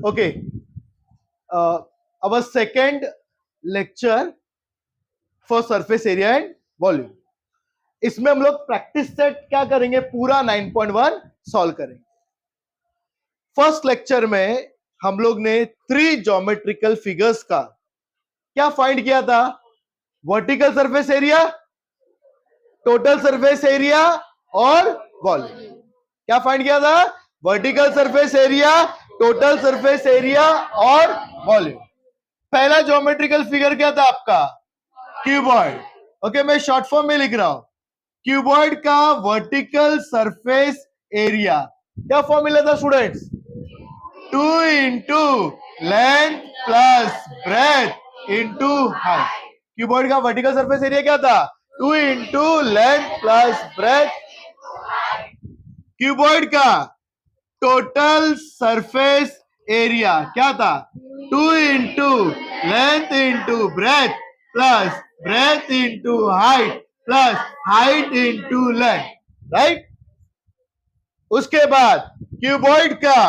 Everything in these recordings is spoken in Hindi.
Okay, our second lecture for surface area and volume. इसमें हम लोग प्रैक्टिस सेट क्या करेंगे, पूरा 9.1 सॉल्व करेंगे. फर्स्ट लेक्चर में हम लोग ने 3 ज्योमेट्रिकल फिगर्स का क्या फाइंड किया था? Vertical surface area, total surface area और वॉल्यूम. क्या फाइंड किया था? Vertical surface area, total surface area और वॉल्यूम. पहला ज्योमेट्रिकल फिगर क्या था आपका? क्यूबॉइड. ओके, मैं शॉर्ट फॉर्म में लिख रहा हूं. क्यूबॉइड का वर्टिकल सरफेस एरिया क्या फॉर्मूला था students? 2 into length plus breadth into height. Cuboid का वर्टिकल सरफेस एरिया क्या था? 2 into length plus breadth. Cuboid का टोटल सरफेस एरिया क्या था? 2 into length into breath plus breadth into height plus height into length. Right. उसके बाद क्यूबॉइड का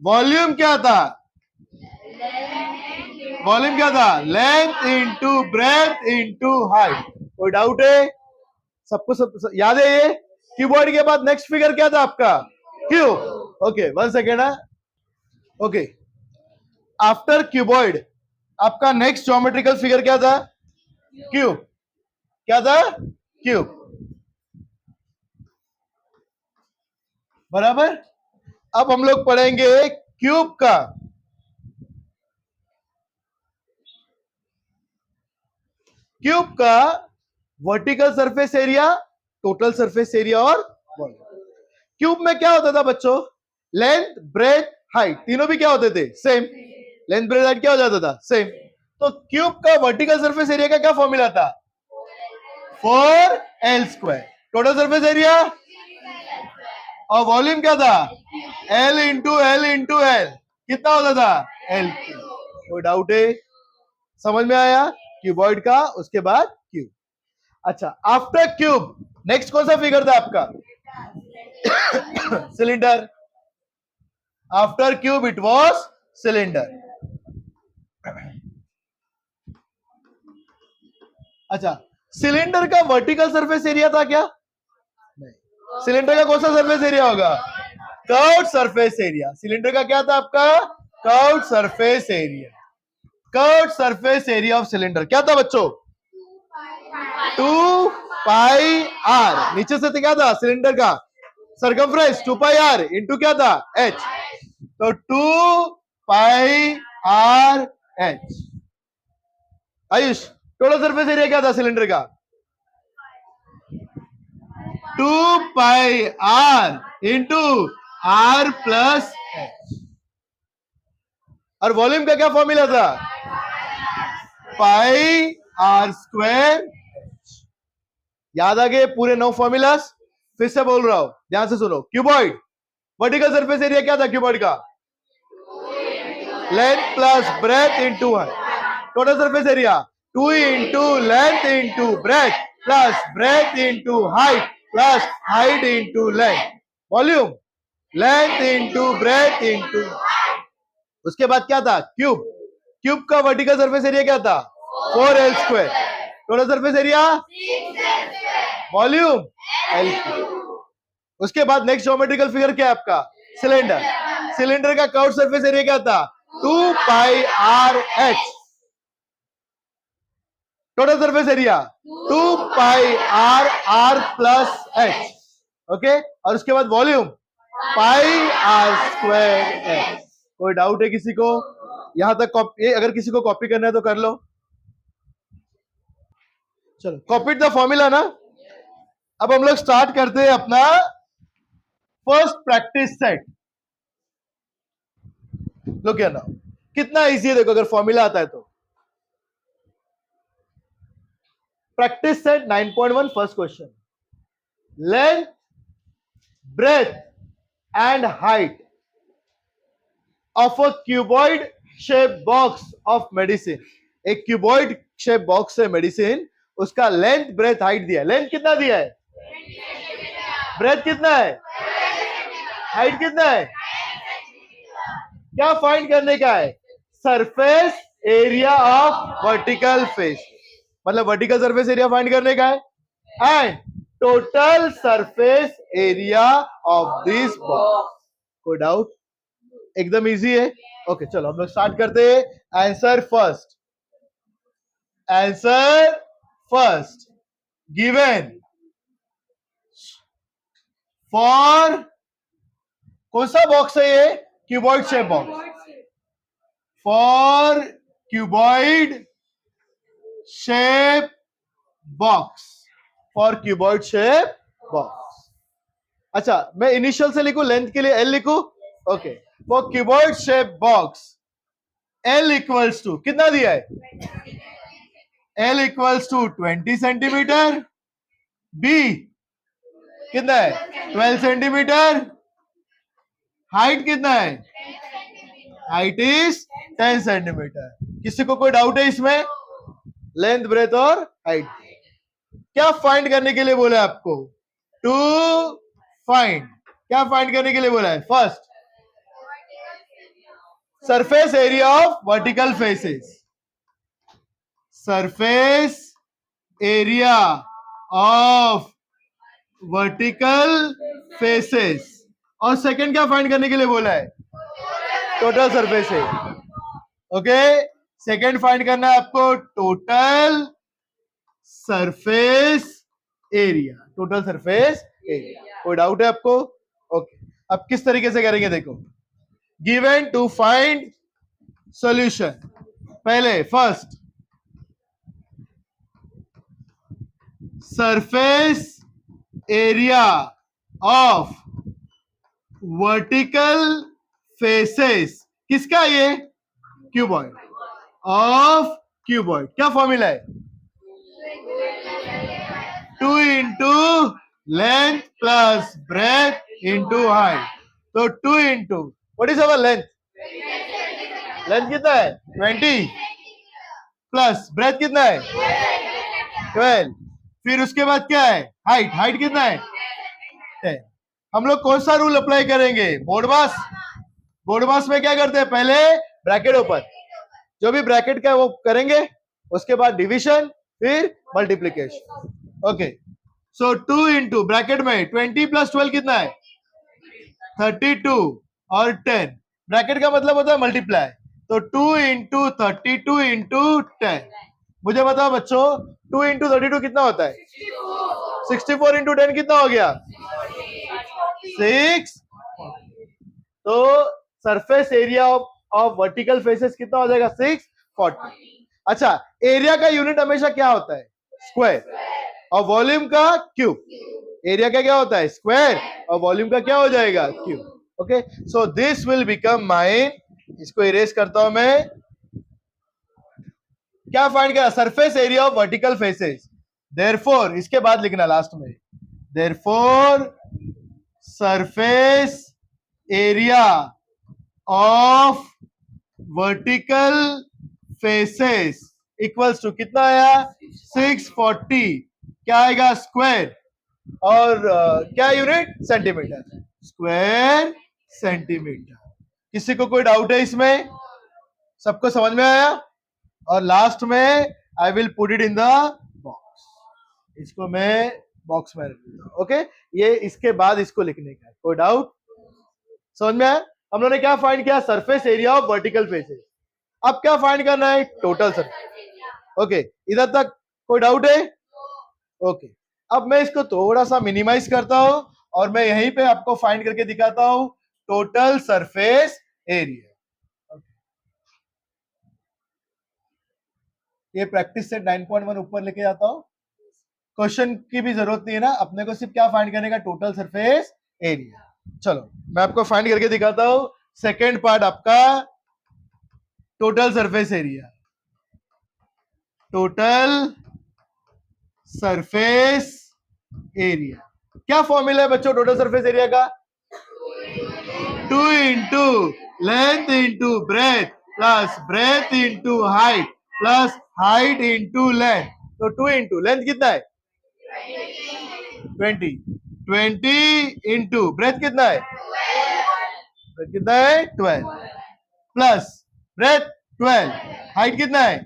वॉल्यूम क्या था? वॉल्यूम क्या था? Length into breadth into height. कोई डाउट है? सबको सब याद है ये? क्यूबॉइड के बाद नेक्स्ट फिगर क्या था आपका? क्यूब. ओके, 1 सेकेंड है. ओके, आफ्टर क्यूबॉइड आपका नेक्स्ट ज्योमेट्रिकल फिगर क्या था? क्यूब. क्या था? क्यूब. बराबर. अब हम लोग पढ़ेंगे क्यूब का vertical surface area, total surface area और वॉल्यूम. क्यूब में क्या होता था बच्चों? लेंथ, ब्रेथ, हाइट तीनों भी क्या होते थे? सेम. लेंथ, ब्रेथ, हाइट क्या हो जाता था? सेम. तो क्यूब का वर्टिकल सरफेस एरिया का क्या फॉर्मूला था? 4L². टोटल सरफेस एरिया और वॉल्यूम क्या था? L into L into L. कितना होता था? L. कोई डाउट है? समझ में आया? क्यूबॉइड का, उसके बाद क्यूब. अच्छा, आफ्टर क्यूब नेक्स्ट कौन सा फिगर था आपका? Cylinder. After cube it was cylinder. अच्छा, सिलेंडर का वर्टिकल सरफेस एरिया था क्या? नहीं. सिलेंडर का कौन सा सरफेस एरिया होगा? Curved surface area. सिलेंडर का क्या था आपका? Curved surface area. Curved surface area of cylinder क्या था बच्चों? 2 पाई आर. नीचे से क्या था सिलेंडर का? सर्कमफ्रेंस 2 पाई आर इंटू क्या था? एच. तो 2 pi are H. Ayush, total surface area क्या था सिलेंडर का? 2 pi are into are plus H. और वॉल्यूम का क्या फॉर्मूला था? Pi are square. याद आ गए पूरे 9 फॉर्मूलास? फिर से बोल रहा हूं, ध्यान से सुनो. क्यूबॉइड वर्टिकल सरफेस एरिया क्या था क्यूबॉइड का? Length plus breadth into height. Total surface area 2 into length into breath plus breadth into height plus height into length. Volume length into breadth into. उसके बाद क्या था? क्यूब. क्यूब का वर्टिकल सरफेस एरिया क्या था? 4L². Total surface area, volume L. उसके बाद नेक्स्ट ज्योमेट्रिकल फिगर क्या है आपका? सिलेंडर. सिलेंडर का कर्व्ड सरफेस एरिया क्या था? 2 pi are h. Total surface area 2 pi R R plus H. Okay, और उसके बाद volume pi are square H. कोई डाउट है किसी को? यहां तक कॉपी, अगर किसी को कॉपी करना है तो कर लो. चलो, कॉपी द फॉर्मूला ना. अब हम लोग स्टार्ट करते हैं अपना फर्स्ट प्रैक्टिस सेट. लो क्या ना, कितना इजी है देखो, अगर फॉर्मूला आता है तो. Practice set 9.1 first question. Length, breadth and height of a cuboid shape box of medicine. एक क्यूबॉइड शेप बॉक्स है मेडिसिन, उसका लेंथ, ब्रेथ, हाइट दिया है. लेंथ कितना दिया है? ब्रेथ कितना है? हाइट कितना है? क्या फाइंड करने का है? Surface area of vertical face, मतलब वर्टिकल सरफेस एरिया फाइंड करने का है and total surface area of this box. कोई डाउट? एकदम इजी है। ओके चलो हम लोग स्टार्ट करते हैं। Answer first, answer first given for कौन सा बॉक्स है ये? Cuboid shape box. For cuboid shape box, for cuboid shape box. अच्छा मैं इनिशियल से लिखूं, लेंथ के लिए एल लिखूं? Okay, for cuboid shape box L equals to कितना दिया है? L equals to 20 centimetre, B कितना है? 12 सेंटीमीटर, हाइट कितना है? Height is 10 centimetre. किसी को कोई डाउट है इसमें? लेंथ, ब्रेथ और हाइट। क्या फाइंड करने के लिए बोला है आपको? टू फाइंड, क्या फाइंड करने के लिए बोला है? First surface area of vertical faces, surface area of vertical faces. और सेकंड क्या फाइंड करने के लिए बोला है? Total surface area. Okay, second find करना है आपको total surface area, total surface area. कोई डाउट है आपको? ओके, अब किस तरीके से करेंगे देखो। गिवन टू फाइंड सॉल्यूशन, पहले first surface area of vertical faces, किसका ये? Cuboid, of cuboid. क्या फॉर्मूला है? 2 into length plus breadth into height. तो 2 into what is our length? Length कितना है? 20 प्लस ब्रेथ कितना है? 12। फिर उसके बाद क्या है? हाइट, हाइट कितना है? 10। हम लोग कौन सा रूल अप्लाई करेंगे? बोर्डमास। बोर्डमास में क्या करते हैं? पहले ब्रैकेट ओपन, जो भी ब्रैकेट का वो करेंगे, उसके बाद डिवीजन, फिर मल्टीप्लीकेशन। ओके, सो 2 इंटू ब्रैकेट में 20 प्लस 12 कितना है? 32 और 10, ब्रैकेट का मतलब होता है मल्टीप्लाई। तो 2 इंटू 32 इंटू 10। मुझे बताओ बच्चों, 2 इंटू 32 कितना होता है? 64 इंटू 10 कितना हो गया? 6। तो surface area of vertical faces कितना हो जाएगा? 640। अच्छा, एरिया का यूनिट हमेशा क्या होता है? स्क्वायर, और वॉल्यूम का क्यूब। एरिया का क्या होता है? स्क्वायर, और वॉल्यूम का क्या हो जाएगा? Cube. Okay, so this will become mine, इसको इरेज करता हूं मैं। क्या फाइंड किया? Surface area of vertical faces. Therefore, इसके बाद लिखना लास्ट में, therefore surface area of vertical faces equals to कितना आया? 640। क्या आएगा? स्क्वायर, और क्या यूनिट? Centimetre, square centimetre. किसी को कोई डाउट है इसमें? सबको समझ में आया? और लास्ट में I will put it in the box, इसको मैं बॉक्स में रख दूंगा। ओके, ये इसके बाद इसको लिखने का है। कोई डाउट? समझ में आया? हम लोगों ने क्या फाइंड किया? Surface area of vertical faces. अब क्या फाइंड करना है? Total surface. ओके, इधर तक कोई डाउट है? ओके, अब मैं इसको थोड़ा सा मिनिमाइज करता हूं और मैं यहीं पे आपको फाइंड करके दिखाता हूं टोटल सरफेस एरिया। ये प्रैक्टिस सेट 9.1 ऊपर लेके जाता हूं। क्वेश्चन की भी जरूरत नहीं है ना, अपने को सिर्फ क्या फाइंड करने का? Total surface area. चलो मैं आपको फाइंड करके दिखाता हूं। सेकेंड पार्ट आपका total surface area, total surface area. क्या फॉर्मूला है बच्चों टोटल सरफेस एरिया का? 2 into length into breath plus breadth into height plus height into length. तो 2 इंटू लेंथ कितना है? 20। 20 इंटू ब्रेथ कितना है? ब्रेथ कितना है? 12। प्लस ब्रेथ 12, हाइट कितना है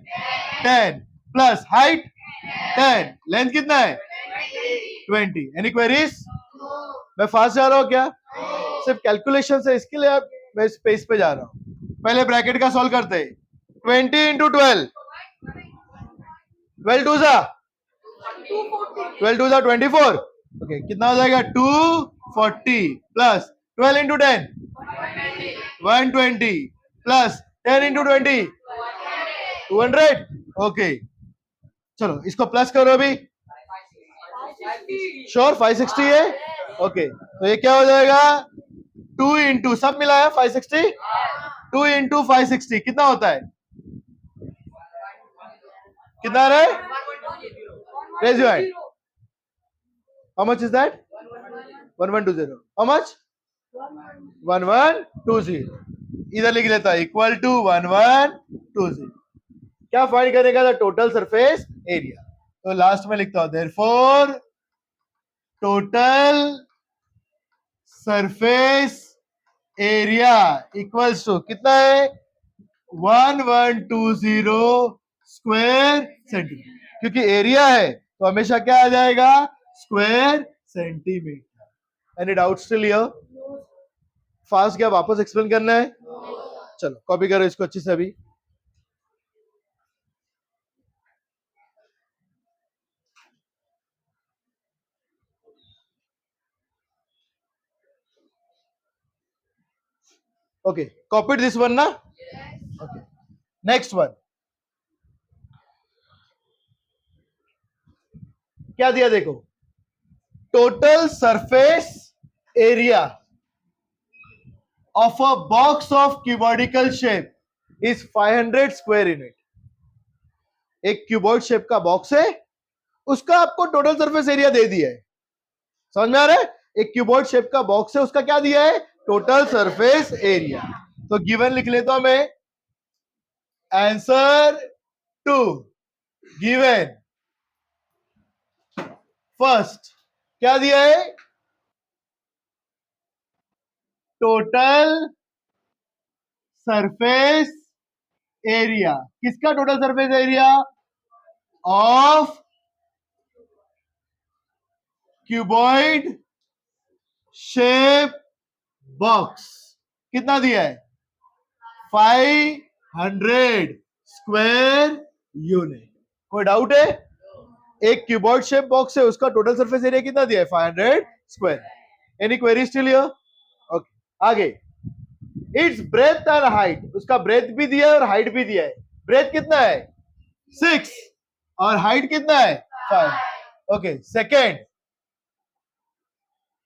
10 प्लस हाइट 10, लेंथ कितना है 20. Any queries? मैं फास्ट जा रहा हूं क्या? सिर्फ कैलकुलेशन से, इसके लिए आप मैं स्पेस पे जा रहा हूं. पहले ब्रैकेट का सॉल्व करते हैं. 20 इंटू 12, 12 टू जा 24. ओके, कितना हो जाएगा 240 plus 12 into 10 120 plus 10 into 20 200. Okay, चलो इसको प्लस करो अभी. श्योर 560 है. ओके, तो ये क्या हो जाएगा 2 इंटू सब मिला है 560. 2 इंटू 560 कितना होता है? कितना रहे? Raise your hand. How much is that? 1120. How much? 1120. इधर लिख लेता इक्वल टू 1120. क्या फाइंड करेगा? The total surface area. तो लास्ट में लिखता हूं therefore total surface area equals to कितना है 1120 स्क्वायर सेंटीमीटर. क्योंकि एरिया है तो हमेशा क्या आ जाएगा square centimetre. Any doubt still here? Fast क्या वापस एक्सप्लेन करना है? चलो कॉपी करो इसको अच्छे से अभी. ओके, कॉपीड दिस वन ना? ओके, नेक्स्ट वन क्या दिया देखो. Total surface area of a box of cuboidal shape is 500 square unit. एक क्यूबॉइड शेप का बॉक्स है, उसका आपको टोटल सरफेस एरिया दे दिया है. समझ में आ रहा है? एक क्यूबॉइड शेप का बॉक्स है, उसका क्या दिया है टोटल सरफेस एरिया. तो गिवन लिख लेता हूं मैं. आंसर टू गिवन फर्स्ट क्या दिया है टोटल सरफेस एरिया. किसका total surface area? Of cuboid shape box. कितना दिया है 500 स्क्वायर यूनिट. कोई डाउट है? एक क्यूबॉइड शेप बॉक्स है, उसका टोटल सरफेस एरिया कितना दिया है 500 square. Any query still here? Okay, आगे. It's breadth and height. उसका ब्रेथ भी दिया है और हाइट भी दिया है. ब्रेथ कितना है 6 और हाइट कितना है 5. Okay, second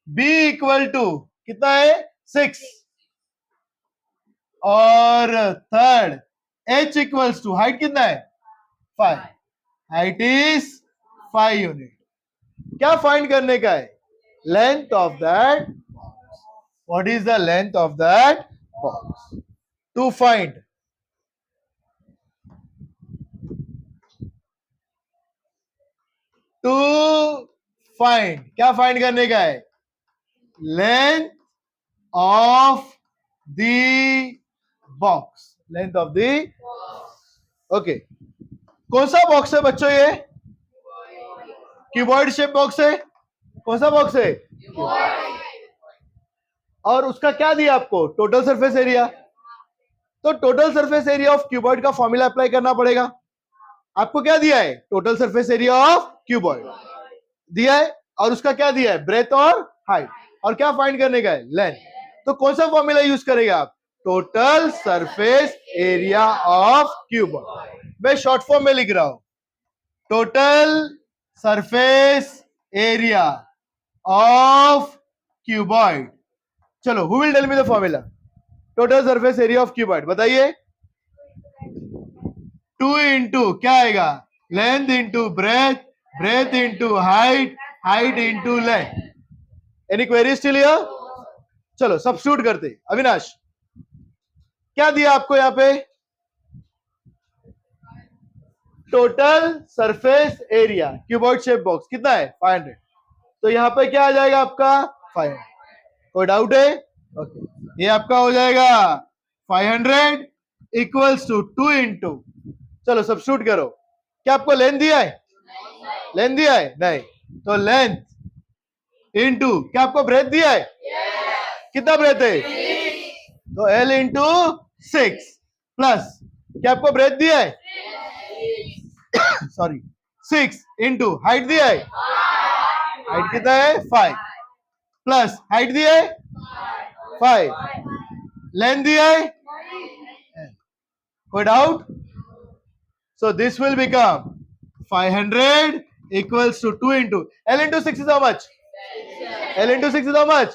B equal to कितना है 6 और third H equals to height कितना है 5. Height is 5 unit. क्या फाइंड करने का है? Length of that box. What is the length of that box? To find क्या फाइंड करने का है? Length of the box. Length of the okay. कौन सा बॉक्स है बच्चों? ये क्यूबॉइड शेप बॉक्स है. कौन सा बॉक्स है? और उसका क्या दिया आपको टोटल सरफेस एरिया. तो total surface area of cuboid का फॉर्मूला अप्लाई करना पड़ेगा. आपको क्या दिया है total surface area of cuboid दिया है और उसका क्या दिया है ब्रेथ और हाइट. और क्या फाइंड करने का है लेंथ. तो कौन सा फॉर्मूला यूज करेंगे आप? Total surface area of cuboid. मैं शॉर्ट फॉर्म में लिख रहा हूं total surface area of cuboid. चलो, who will tell me the formula? Total surface area of cuboid बताइए. 2 इंटू क्या आएगा length into breadth, breadth into height, height into length. Any query still here? चलो सब्स्टिट्यूट करते. अविनाश क्या दिया आपको यहां पे? Total surface area cuboid shape box कितना है 500. तो यहां पे क्या आ जाएगा आपका 500. कोई डाउट है? ओके, ये आपका हो जाएगा 500 इक्वल्स टू 2 इंटू, चलो सब्स्टिट्यूट करो, क्या आपको लेंथ दिया है? लेंथ दिया है? नहीं, तो लेंथ इंटू क्या आपको ब्रेथ दिया है? कितना ब्रेथ है? तो L इंटू 6 प्लस क्या आपको ब्रेथ दिया है? सॉरी 6 इंटू हाइट दिया है? हाइट कितना है? 5 प्लस हाइट दिया है 5, लेंथ दिया है, कोई doubt? So this will become 500 equals to 2 into L into 6 is how much? L into 6 is how much?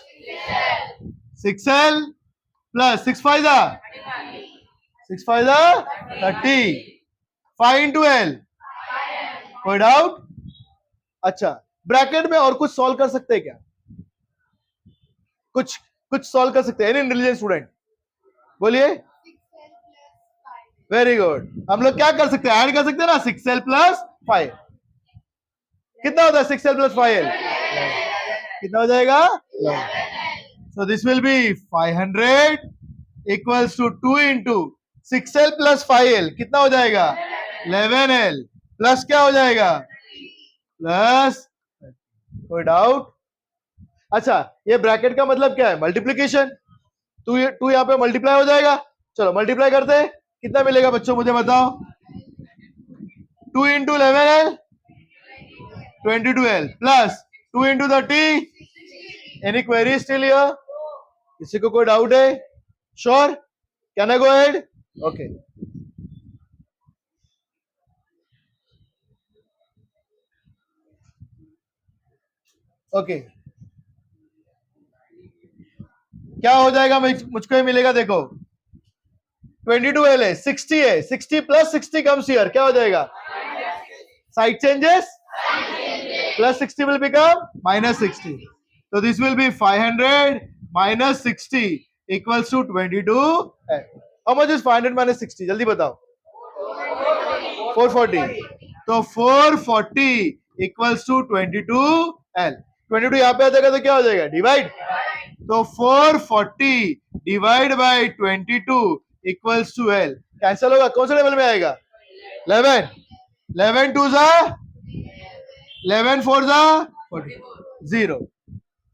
6L plus 6 5 6 5 30, 5 into L, कोई डाउट? अच्छा, ब्रैकेट में और कुछ सॉल्व कर सकते हैं क्या? कुछ कुछ सॉल्व कर सकते हैं? एनी इंटेलिजेंट स्टूडेंट बोलिए। वेरी गुड, हम लोग क्या कर सकते हैं? ऐड कर सकते हैं ना, 6L plus 5, कितना होता है 6L plus 5L? कितना हो जाएगा? So this will be 500 equals to 2 into 6L plus 5L, कितना हो जाएगा? 11L प्लस क्या हो जाएगा? प्लस, कोई डाउट? अच्छा, ये ब्रैकेट का मतलब क्या है? मल्टीप्लीकेशन, टू यहाँ पे मल्टीप्लाई हो जाएगा। चलो मल्टीप्लाई करते हैं, कितना मिलेगा बच्चों मुझे बताओ? 2 into 11L 22L plus 2 into 30, any query still here? किसी को कोई डाउट है? Sure, can I go ahead? Okay, okay, क्या हो जाएगा? मुझको ही मिलेगा, देखो 22L है, 60 है, 60 प्लस 60 कम्स हियर, क्या हो जाएगा? Side changes, plus 60 will become minus 60. So this will be 500 minus 60 equals to 22. How much is 500 minus 60? जल्दी बताओ। 440. तो 440 equals to 22L. 22 यहाँ पे आ जाएगा तो क्या हो जाएगा? डिवाइड। तो 440 divide by 22 equals to L, cancel होगा, कौन से लेवल में आएगा? 11, 11 2 जा 11 4 जा 0,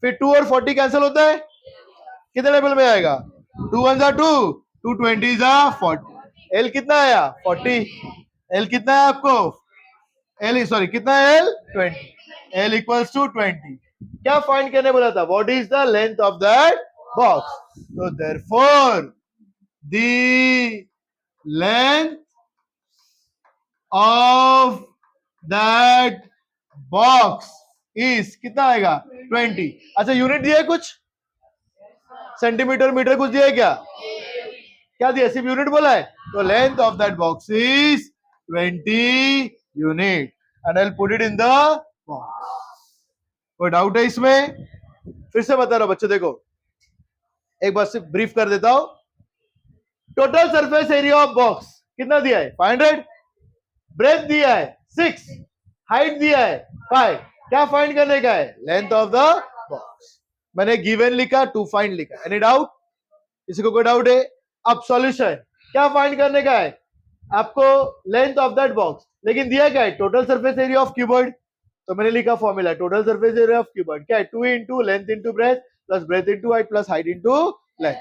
फिर 2 और 40 कैंसिल होता है, कितने लेवल में आएगा? 2 1 जा 2, 2 20 जा 40, L कितना आया? 40, L कितना है आपको? L सॉरी कितना है? L 20, L equals to 20। क्या फाइंड करने बोला था? What is the length of that box? तो therefore the length of that box is कितना आएगा? 20। अच्छा, यूनिट दिया है कुछ? सेंटीमीटर मीटर कुछ दिया है क्या? क्या दिया? सिर्फ यूनिट बोला है। तो length of that box is 20 unit and I will put it in the box. कोई डाउट है इसमें? फिर से बता रहा हूं बच्चों, देखो एक बार सिर्फ ब्रीफ कर देता हूं। Total surface area of box कितना दिया है? 500, ब्रेथ दिया है 6, हाइट दिया है 5, क्या फाइंड करने का है? Length of the box. मैंने गिवन लिखा, टू फाइंड लिखा। Any doubt? किसी को कोई डाउट है? अब सॉल्यूशन क्या फाइंड करने का है? आपको लेंथ ऑफ दैट बॉक्स, लेकिन दिया क्या है? Total surface area of cuboid. तो मैंने लिखा formula, total surface area of cuboid क्या है? 2 into length into breath plus breadth into height plus height into length.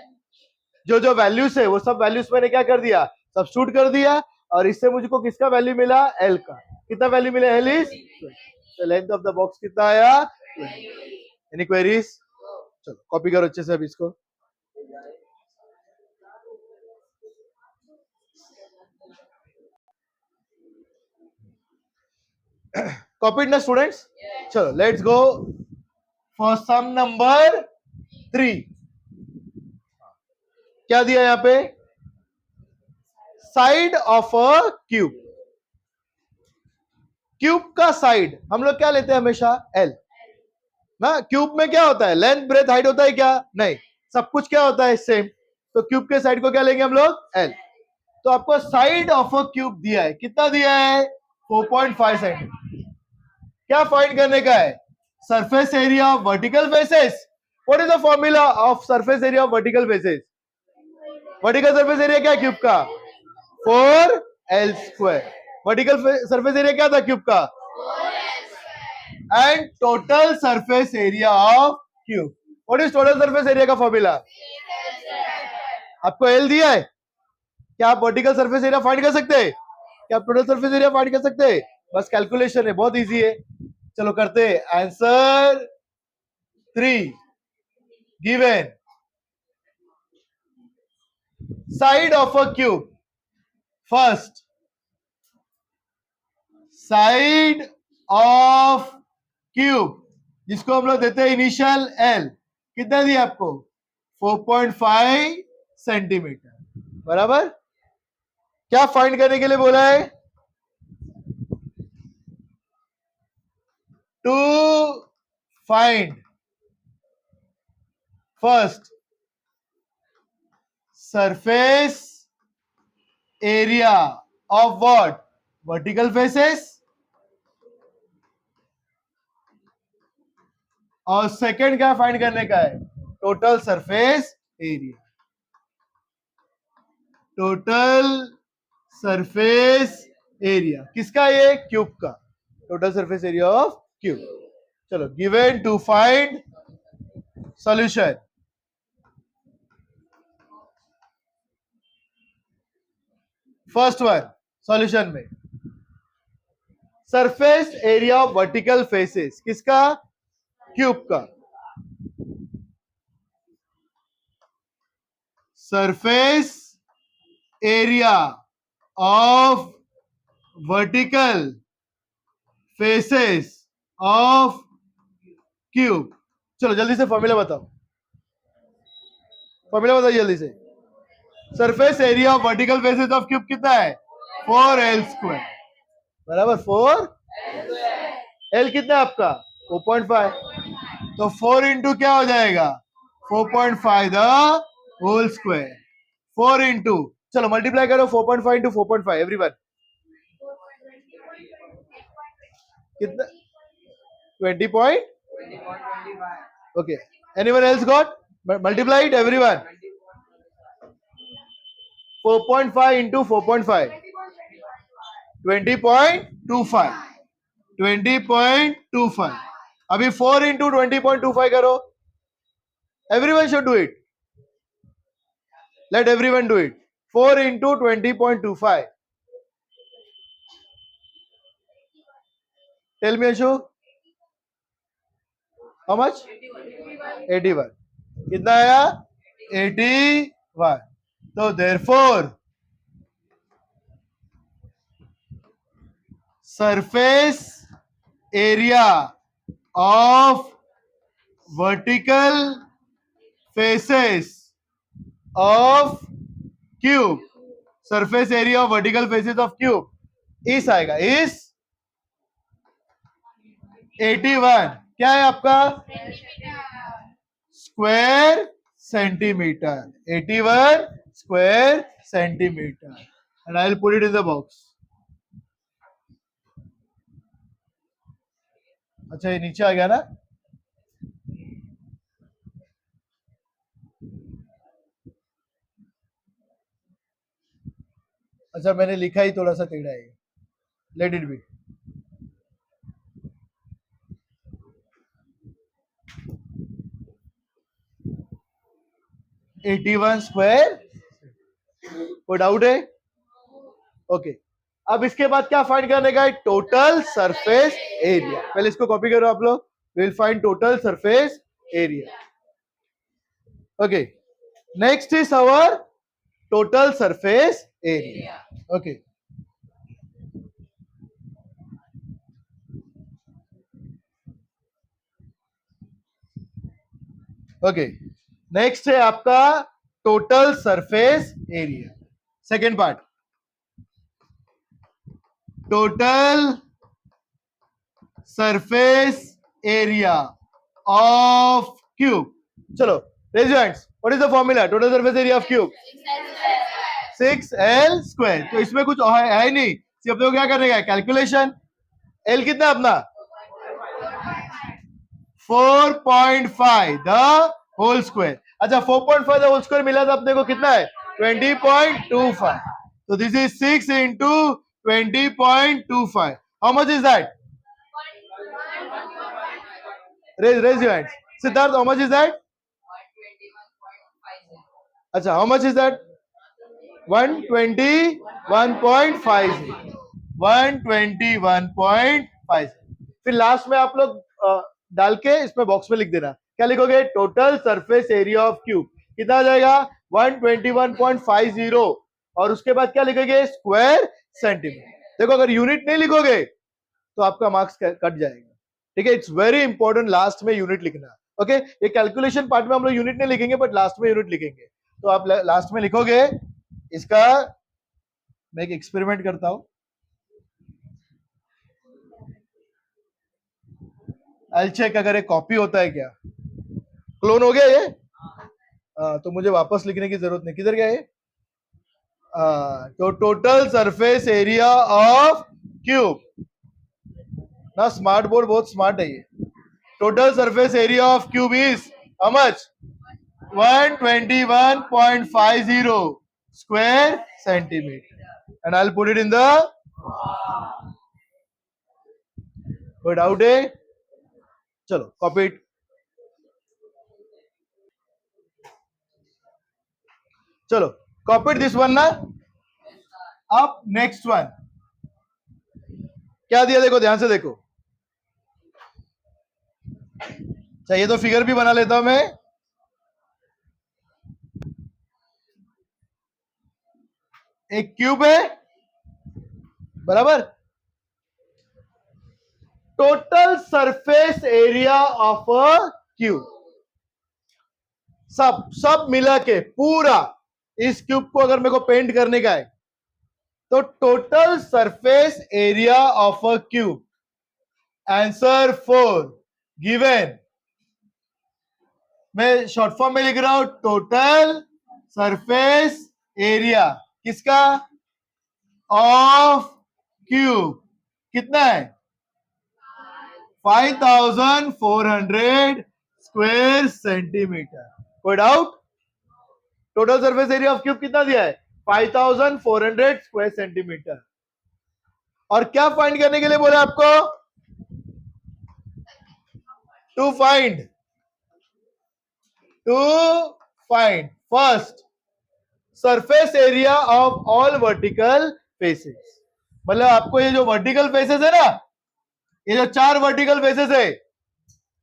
जो जो वैल्यूज है वो सब वैल्यूज मैंने क्या कर दिया? सब्स्टिट्यूट कर दिया, और इससे मुझको किसका वैल्यू मिला? L का। कितना वैल्यू मिला? L इज, तो लेंथ ऑफ द बॉक्स कितना आया? Any queries? चलो कॉपी करो अच्छे से अब इसको। कॉपीड ना स्टूडेंट्स? चलो let's go for sum number 3। क्या दिया यहां पे? Side of a cube. Cube का साइड हम लोग क्या लेते हैं हमेशा? L ना। क्यूब में क्या होता है? लेंथ ब्रेथ हाइट होता है क्या? नहीं, सब कुछ क्या होता है? सेम। तो क्यूब के साइड को क्या लेंगे हम लोग? L। तो आपको साइड ऑफ अ क्यूब दिया है, कितना दिया है? 4.5 सेंटीमीटर। क्या फाइंड करने का है? Surface area of vertical faces. What is the formula of surface area of vertical faces? Vertical surface area क्या है क्यूब का? 4l²। वर्टिकल सरफेस एरिया क्या था क्यूब का? And total surface area of cube. What is total surface area का फॉर्मूला? आपको एल दिया है, क्या आप वर्टिकल सरफेस एरिया फाइंड कर सकते हैं? क्या आप टोटल सरफेस एरिया फाइंड कर सकते हैं? बस कैलकुलेशन है, बहुत इजी है। चलो करते हैं। Answer 3 given side of a cube, first side of cube जिसको हम लोग देते हैं इनिशियल एल, कितना दिया आपको? 4.5 सेंटीमीटर, बराबर। क्या फाइंड करने के लिए बोला है? To find first surface area of what? Vertical faces, और सेकंड क्या फाइंड करने का है? Total surface area. Total surface area किसका? ये क्यूब का। Total surface area of cube. चलो given to find solution. First one solution में surface area of vertical faces किसका? क्यूब का। Surface area of vertical faces of cube. चलो जल्दी से फॉर्मूला बताओ, फॉर्मूला बताओ जल्दी से। Surface area of vertical faces of cube कितना है? 4l², बराबर। 4l कितना है आपका? 4.5। तो 4 इंटू क्या हो जाएगा? 4.5 द होल स्क्वायर। 4 इंटू, चलो मल्टीप्लाई करो 4.5 इंटू 4.5 एवरीवन। कितना? 20 point. Okay, anyone else got? Multiplied everyone. 4.5 into 4.5 20.25। 20.25। अभी 4 इंटू 20.25 करो। Everyone should do it, let everyone do it. 4 into 20.25। Tell me Ashu, how much? 81। कितना आया? 81। तो therefore surface area of vertical faces of cube, surface area of vertical faces of cube इस आएगा, इस 81 क्या है आपका? Square centimetre. 81 square centimetre. And I will put it in the box. अच्छा ये नीचे आ गया ना? अच्छा मैंने लिखा ही थोड़ा सा टेढ़ा है, लेट इट बी। $81 स्क्वायर। कोई डाउट है? ओके, अब इसके बाद क्या फाइंड करने का है? Total surface area. पहले इसको कॉपी करो आप लोग। Will find total surface area. Okay, next is our total surface area. Okay, okay, next है आपका total surface area. Second part, total surface area of cube. चलो raise your hands. What is the formula? Total surface area of cube 6l square. तो इसमें कुछ है नहीं, सिर्फ लोग क्या करने का? कैलकुलेशन। एल कितना अपना? 4.5 द होल स्क्वायर। अच्छा 4.5 द होल स्क्वायर मिला था अपने को, कितना है? 20.25। So this is 6 into 20.25. How much is that? Raise your hands. Siddharth, how much is that? Acha, how much is that? 121.50. 121.50. फिर लास्ट में आप लोग डाल के इसमें बॉक्स में लिख देना. क्या लिखोगे? Total surface area of cube कितना आ जाएगा? 121.50. और उसके बाद क्या लिखोगे? Square centimetre. देखो, अगर यूनिट नहीं लिखोगे तो आपका मार्क्स कट जाएगा. ठीक है, इट्स वेरी इंपॉर्टेंट लास्ट में यूनिट लिखना. ओके, ये कैलकुलेशन पार्ट में हम लोग यूनिट नहीं लिखेंगे, बट लास्ट में यूनिट लिखेंगे. तो आप लास्ट में लिखोगे. इसका मैं एक एक्सपेरिमेंट करता हूं. आई चेक अगर एक कॉपी होता है क्या. क्लोन हो गया ये. तो मुझे वापस लिखने की जरूरत नहीं. किधर गया ये? तो total surface area of cube ना. स्मार्ट बोर्ड बहुत स्मार्ट है ये. Total surface area of cube is how much? 121.50 square centimeter. And I'll put it in the. कोई डाउट है? चलो कॉपी इट. चलो कॉपी इट दिस वन ना. अब नेक्स्ट वन क्या दिया? देखो ध्यान से देखो. चाहिए तो फिगर भी बना लेता हूं मैं. एक क्यूब है, बराबर. Total surface area of a cube, सब मिला के पूरा इस क्यूब को अगर मेरे को पेंट करने का है तो total surface area of a cube, answer 4 given. मैं शॉर्ट फॉर्म में लिख रहा हूं. टोटल सरफेस एरिया किसका? ऑफ क्यूब कितना है? 5400 स्क्वायर सेंटीमीटर. कोई doubt? Total surface area of cube कितना दिया है? 5400 स्क्वायर सेंटीमीटर. और क्या फाइंड करने के लिए बोला आपको? To find first surface area of all vertical faces. मतलब आपको ये जो वर्टिकल फेसेस है ना, ये जो 4 वर्टिकल फेसेस है,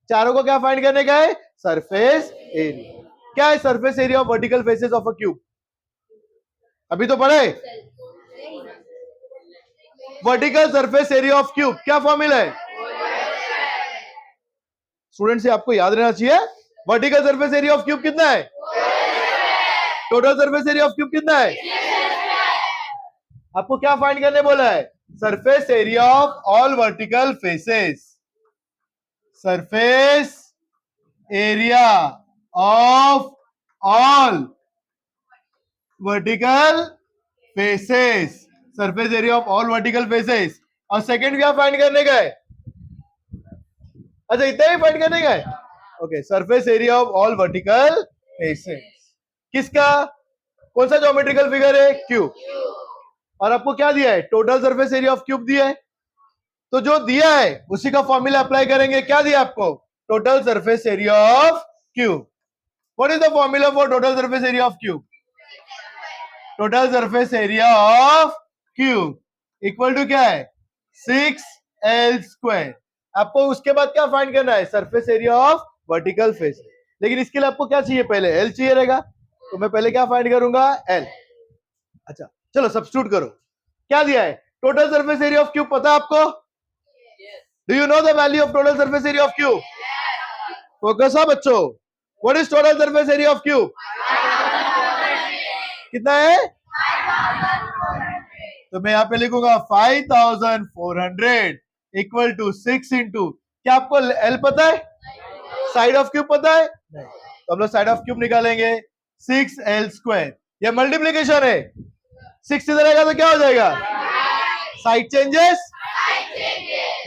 चारों को क्या फाइंड करने का है? Surface area. क्या है surface area of vertical faces of a cube? अभी तो पढ़े. Vertical surface area of cube क्या फॉर्मूला है? स्टूडेंट से आपको याद रहना चाहिए. Vertical surface area of cube कितना है? Total surface area of cube कितना है? आपको क्या फाइंड करने बोला है? Surface area of all vertical faces. Surface area of all vertical faces. Surface area of all vertical faces. और सेकंड क्या फाइंड करने का है? अच्छा, इतना ही फाइंड करने का है. Okay, surface area of all vertical faces किसका? कौन सा ज्योमेट्रिकल फिगर है? क्यूब. और आपको क्या दिया है? Total surface area of cube दिया है. तो जो दिया है उसी का फॉर्मूला अप्लाई करेंगे. क्या दिया आपको? Total surface area of cube. What is the formula for total surface area of cube? Total surface area of cube equal to क्या है? 6L square. आपको उसके बाद क्या फाइंड करना है? Surface area of vertical face. लेकिन इसके लिए आपको क्या चाहिए? पहले L चाहिए रहेगा. तो मैं पहले क्या फाइंड करूंगा? L. अच्छा चलो सब्स्टिट्यूट करो. क्या दिया है? Total surface area of cube पता है आपको? Do you know the value of total surface area of cube? Focus है बच्चों. What is total surface area of cube? कितना है? तो मैं यहां पे लिखूंगा 5400 इक्वल टू 6 इंटू. क्या आपको L पता है? साइड ऑफ क्यूब पता है? नहीं. तो हम लोग साइड ऑफ क्यूब निकालेंगे. 6L square. ये मल्टीप्लीकेशन है. 6 इधर आएगा तो क्या हो जाएगा? Side changes.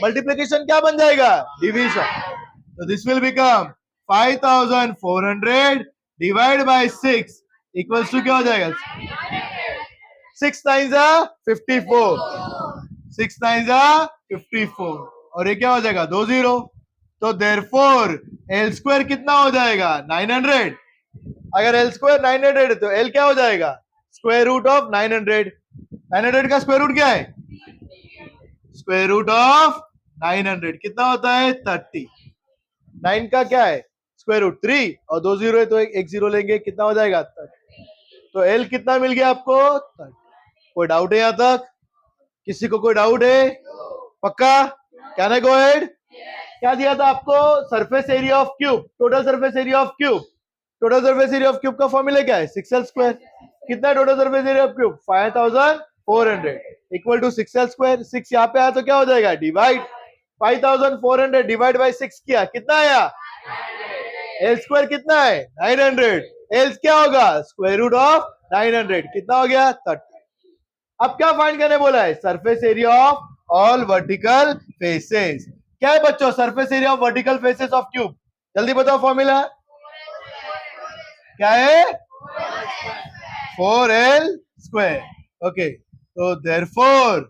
मल्टीप्लीकेशन क्या बन जाएगा? डिवीजन. तो this will become 5400 divide by 6 equals to क्या हो जाएगा? 6 9 54, 6 9 54, और ये क्या हो जाएगा 2 0। तो देयरफॉर एल स्क्वायर कितना हो जाएगा 900। अगर एल स्क्वायर 900 है तो एल क्या हो जाएगा स्क्वायर रूट ऑफ 900। 900 का स्क्वायर रूट क्या है स्क्वायर रूट ऑफ 900 कितना होता है 30। 9 का क्या है स्क्वायर रूट 3 और 2 0 है तो एक जीरो लेंगे कितना हो जाएगा 30। तो एल कितना मिल गया आपको 30। कोई डाउट है यहां तक किसी को कोई डाउट है पक्का कैन आई गो अहेड। क्या दिया था आपको surface area of cube total surface area of cube. Total surface area of cube का फॉर्मूला क्या है 6l स्क्वायर। कितना total surface area of cube 5400 equal to 6l square. 6 यहाँ पे आया तो क्या हो जाएगा डिवाइड 5400 डिवाइड बाय 6 किया कितना आया एल स्क्वायर कितना है 900। एल क्या होगा स्क्वायर रूट ऑफ 900 कितना हो गया 30। अब क्या फाइंड करने बोला है surface area of all vertical faces. क्या है बच्चों surface area of vertical faces of cube जल्दी बताओ फॉर्मूला क्या है 4l स्क्वायर। ओके तो therefore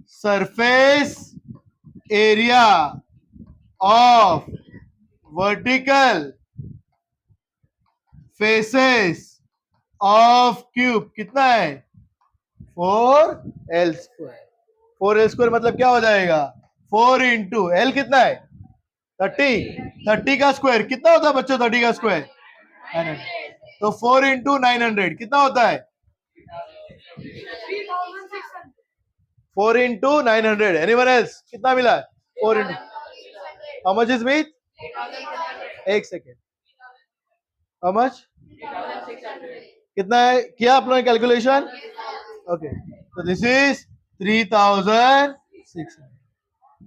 surface area of vertical faces of cube कितना है 4l स्क्वायर। 4l स्क्वायर मतलब क्या हो जाएगा 4 इंटू एल कितना है 30 का स्क्वायर कितना होता है बच्चों 30 का स्क्वायर 900। तो 4 इंटू 900 कितना होता है 4 इंटू 900। एनीवन एल्स कितना मिला 4 into how much is meet एक सेकेंड हाउ मच कितना है किया आप लोगों ने कैलकुलेशन ओके तो दिस इज 3600।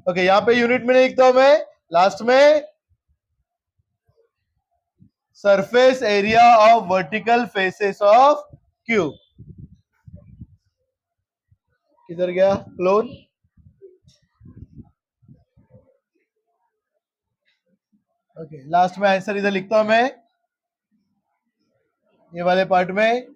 ओके यहाँ पे यूनिट में लिखता हूं मैं लास्ट में surface area of vertical faces of cube किधर गया क्लोन ओके लास्ट में आंसर इधर लिखता हूं मैं ये वाले पार्ट में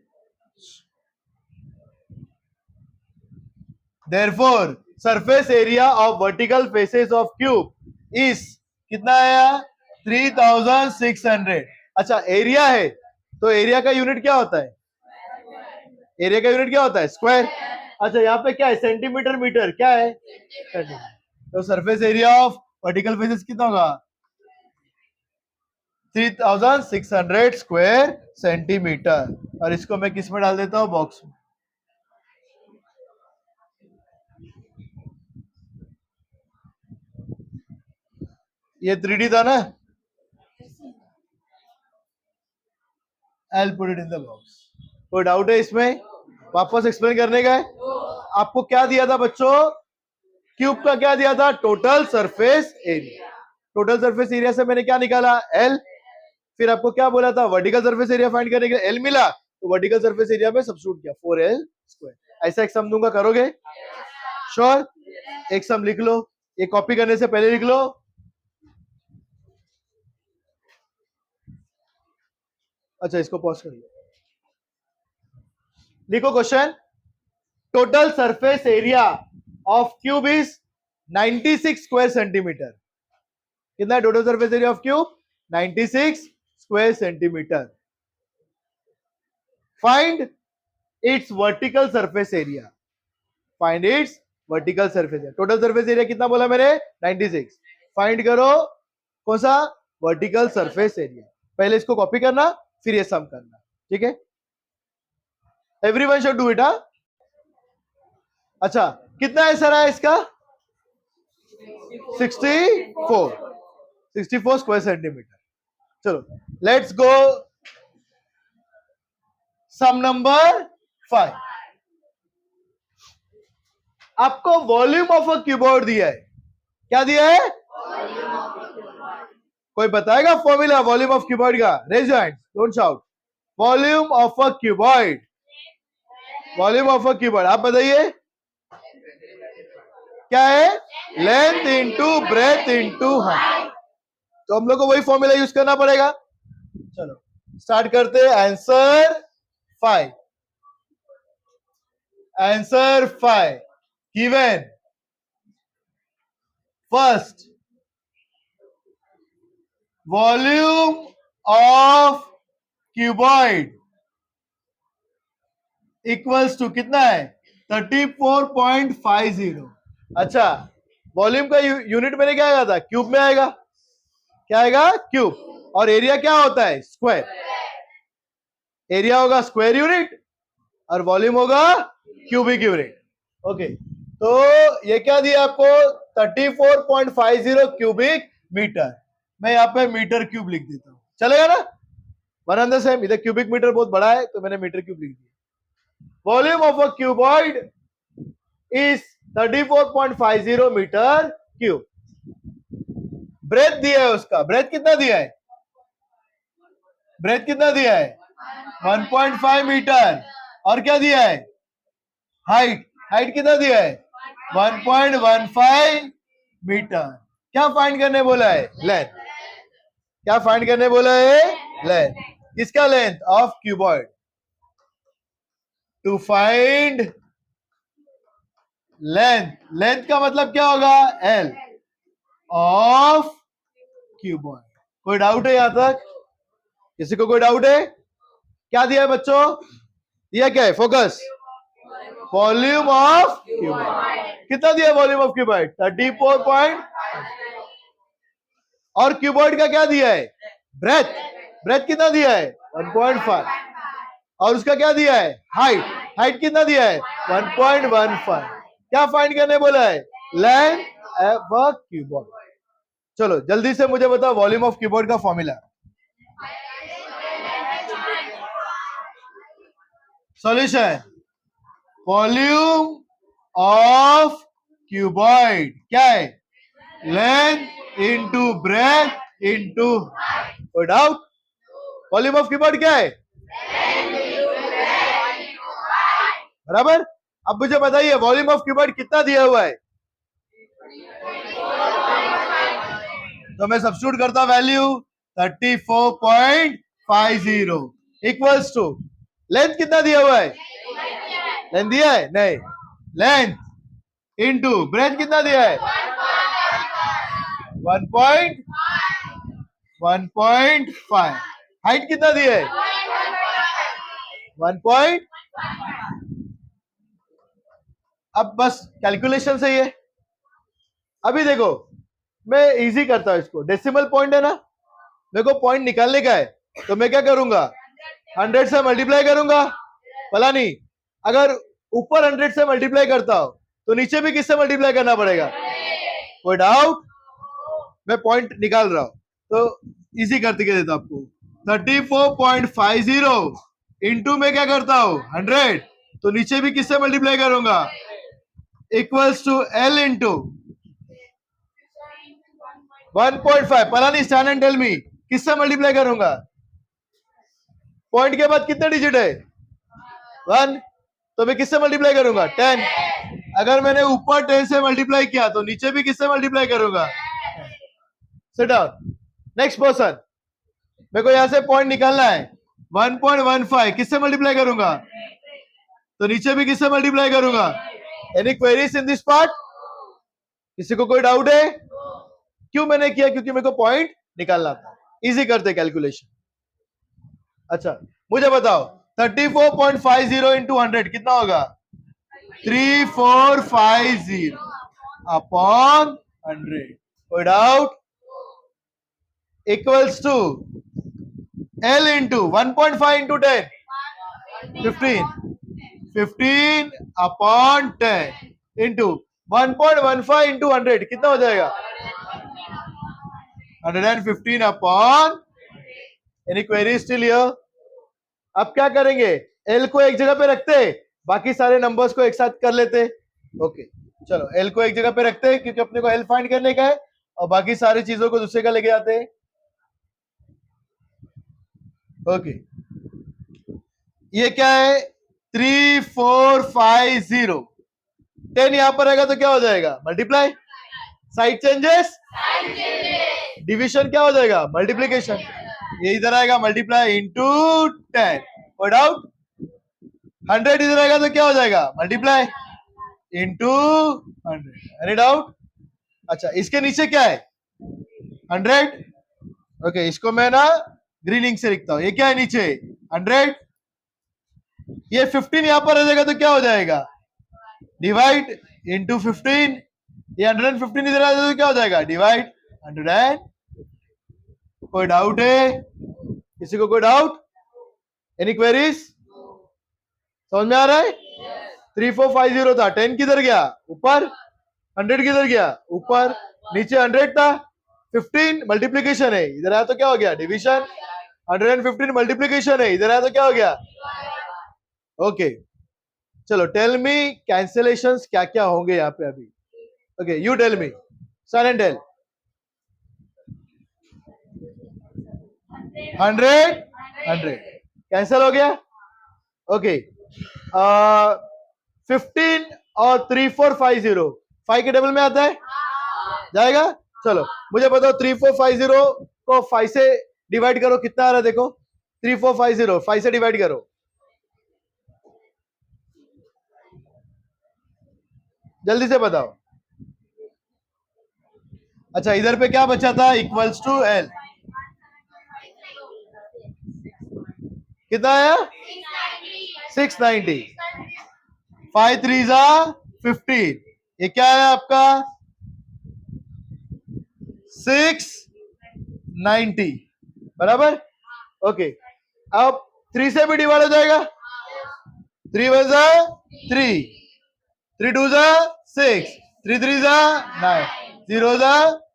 therefore surface area of vertical faces of cube is कितना आया 3600। अच्छा एरिया है तो एरिया का यूनिट क्या होता है एरिया का यूनिट क्या होता है स्क्वायर। अच्छा यहाँ पे क्या है सेंटीमीटर मीटर क्या है तो surface area of vertical faces कितना होगा 3600 स्क्वायर सेंटीमीटर। और इसको मैं किस में डाल देता हूं बॉक्स में ये 3D था ना I'll put it in the box। कोई डाउट है इसमें वापस एक्सप्लेन करने का है आपको क्या दिया था बच्चों क्यूब का क्या दिया था total surface area. Total surface area से मैंने क्या निकाला एल फिर आपको क्या बोला था वर्टिकल सरफेस एरिया फाइंड करने के लिए एल मिला तो वर्टिकल सरफेस एरिया में सब्स्टिट्यूट किया 4l स्क्वायर। ऐसा एक सम दूंगा करोगे श्योर एक सम लिख लो ये कॉपी करने से पहले लिख लो अच्छा इसको पॉज कर लो लिखो question total surface area of cube is 96 square centimetre. कितना है total surface area of cube 96 square centimetre. Find its vertical surface area find its vertical surface area. Total surface area कितना बोला मैंने 96। फाइंड करो कौन सा वर्टिकल सरफेस एरिया। पहले इसको कॉपी करना फिर ये सम करना ठीक है एवरीवन शुड डू इट। अच्छा कितना आंसर आया इसका 64 स्क्वायर सेंटीमीटर। चलो लेट्स गो सम नंबर 5। आपको वॉल्यूम ऑफ अ क्यूबॉइड दिया है क्या दिया है कोई बताएगा फॉर्मूला वॉल्यूम ऑफ क्यूबॉइड का raise your hand don't shout. Volume of a cuboid volume of a cuboid आप बताइए क्या है length into breadth into height. तो हम लोग को वही फॉर्मूला यूज करना पड़ेगा। चलो स्टार्ट करते हैं। Answer 5, answer 5 given. First, volume of cuboid equals to कितना है? 34.50। अच्छा, वॉल्यूम का यूनिट मैंने क्या आया था? क्यूब में आएगा। क्या आएगा? क्यूब। और एरिया क्या होता है? स्क्वायर। एरिया होगा स्क्वायर यूनिट और वॉल्यूम होगा क्यूबिक यूनिट। ओके, तो ये क्या दिया आपको? 34.50 क्यूबिक मीटर। मैं यहाँ पे मीटर क्यूब लिख देता हूँ, चलेगा ना? One on the same. इधर क्यूबिक मीटर बहुत बड़ा है तो मैंने मीटर क्यूब लिख दिया। Volume of a cuboid is 34.50 metre cube. Breadth दिया है उसका, ब्रेथ कितना दिया है? ब्रेथ कितना दिया है? 1.5 मीटर। और क्या दिया है? हाइट, हाइट कितना दिया है? 1.15 मीटर। क्या फाइंड करने बोला है? लेंथ। क्या फाइंड करने बोला है? लेंथ। किसका length? Of cuboid. To find length, length का मतलब क्या होगा? L of cuboid. कोई डाउट है यहां तक? किसी को कोई डाउट है? क्या दिया है बच्चों? दिया क्या है? फोकस। Volume of cuboid. कितना दिया वॉल्यूम ऑफ क्यूबॉइड? 34 और क्यूबॉइड का क्या दिया है? ब्रेथ। ब्रेथ कितना दिया है? 1.5। और उसका क्या दिया है? हाइट। हाइट कितना दिया है? 1.15। क्या फाइंड करने बोला है? Length of cuboid. चलो जल्दी से मुझे बताओ वॉल्यूम ऑफ क्यूबॉइड का formula. Solution, volume of cuboid क्या है? Length into breadth into. कोई डाउट? वॉल्यूम ऑफ क्यूबॉइड क्या है? बराबर। अब मुझे बताइए वॉल्यूम ऑफ क्यूबॉइड कितना दिया हुआ है? तो मैं सब्स्टिट्यूट करता वैल्यू 34.50 इक्वल्स टू लेंथ कितना दिया हुआ है? लेंथ दिया है? नहीं, लेंथ इंटू ब्रेथ कितना दिया है? 1.5। हाइट कितना दिया है? 1. अब बस कैलकुलेशन सही है। अभी देखो मैं इजी करता हूं इसको। डेसिमल पॉइंट है ना, मेरे को पॉइंट निकालने का है, तो मैं क्या करूंगा? 100 से मल्टीप्लाई करूंगा। भला नहीं, अगर ऊपर 100 से मल्टीप्लाई करता हो तो नीचे भी किससे मल्टीप्लाई करना पड़ेगा? कोई डाउट? मैं पॉइंट निकाल रहा हूं तो इजी करके देता आपको। 34.50 इंटू में क्या करता हूं? 100, तो नीचे भी किससे मल्टीप्लाई करूंगा? Equals to L into 1.5। पता नहीं, स्टैंड एंड टेल मी, किससे मल्टीप्लाई करूंगा? पॉइंट के बाद कितने डिजिट है? 1, तो मैं किससे मल्टीप्लाई करूंगा? 10। अगर मैंने ऊपर 10 से मल्टीप्लाई किया तो नीचे भी किससे मल्टीप्लाई करूंगा? Sit down. नेक्स्ट पर्सन, मेरे को यहां से पॉइंट निकालना है। 1.15 किससे मल्टीप्लाई करूंगा? तो नीचे भी किससे मल्टीप्लाई करूंगा? Any queries in this part? किसी को कोई डाउट है? क्यों मैंने किया? क्योंकि मेरे को पॉइंट निकालना था। इजी करते कैलकुलेशन। अच्छा मुझे बताओ 34.50 इंटू 100 कितना होगा? 3450 अपॉन 100। कोई doubt? Equals to L into 1.5 into 10 15 15 upon 10 into 1.15 into 100 कितना हो जाएगा? 115 upon. Any query still here? अब क्या करेंगे? एल को एक जगह पे रखते, बाकी सारे नंबर्स को एक साथ कर लेते। ओके चलो एल को एक जगह पे रखते हैं क्योंकि अपने को एल फाइंड करने का है, और बाकी सारी चीजों को दूसरे का लेके आते हैं। ओके ये क्या है? 3450। 10 यहां पर रहेगा तो क्या हो जाएगा? मल्टीप्लाई। साइड चेंजेस, डिविजन क्या हो जाएगा? मल्टीप्लीकेशन। ये इधर आएगा मल्टीप्लाई इंटू 10, कोई डाउट? 100 इधर आएगा तो क्या हो जाएगा? Multiply into 100, any doubt? अच्छा, इसके नीचे क्या है? 100। ओके, इसको मैं ना ग्रीन इंक से लिखता हूं। ये क्या है नीचे? 100। ये 15 यहां पर आ जाएगा तो क्या हो जाएगा? Divide into 15। ये 115 इधर आ जाएगा तो क्या हो जाएगा? डिवाइड 100। कोई डाउट है? किसी को कोई डाउट? Any queries? समझ में आ रहा है? 3450 था, 10 किधर गया? ऊपर। 100 किधर गया? ऊपर। नीचे 100 था, 15 मल्टीप्लीकेशन है, इधर आया तो क्या हो गया? डिवीजन। 115 मल्टीप्लीकेशन है, इधर आया तो क्या हो गया? ओके, चलो टेल मी कैंसिलेशंस क्या क्या होंगे यहाँ पे अभी। Okay, you tell me, son and tell. 100 cancel हो गया। ओके, 15 और 3450 5 के टेबल में आता है, जाएगा। चलो मुझे बताओ 3450 को 5 से डिवाइड करो, कितना आ रहा है? देखो 3450 5 से डिवाइड करो, जल्दी से बताओ। अच्छा, इधर पे क्या बचा था? इक्वल्स टू एल, कितना आया? 690। 5 3 जा 15, ये क्या है आपका? 690, बराबर। ओके, अब 3 से भी डिवाइड हो जाएगा। 3 1 जा 3, 3 2 जा 6, 3 3 जा 9, 0 जा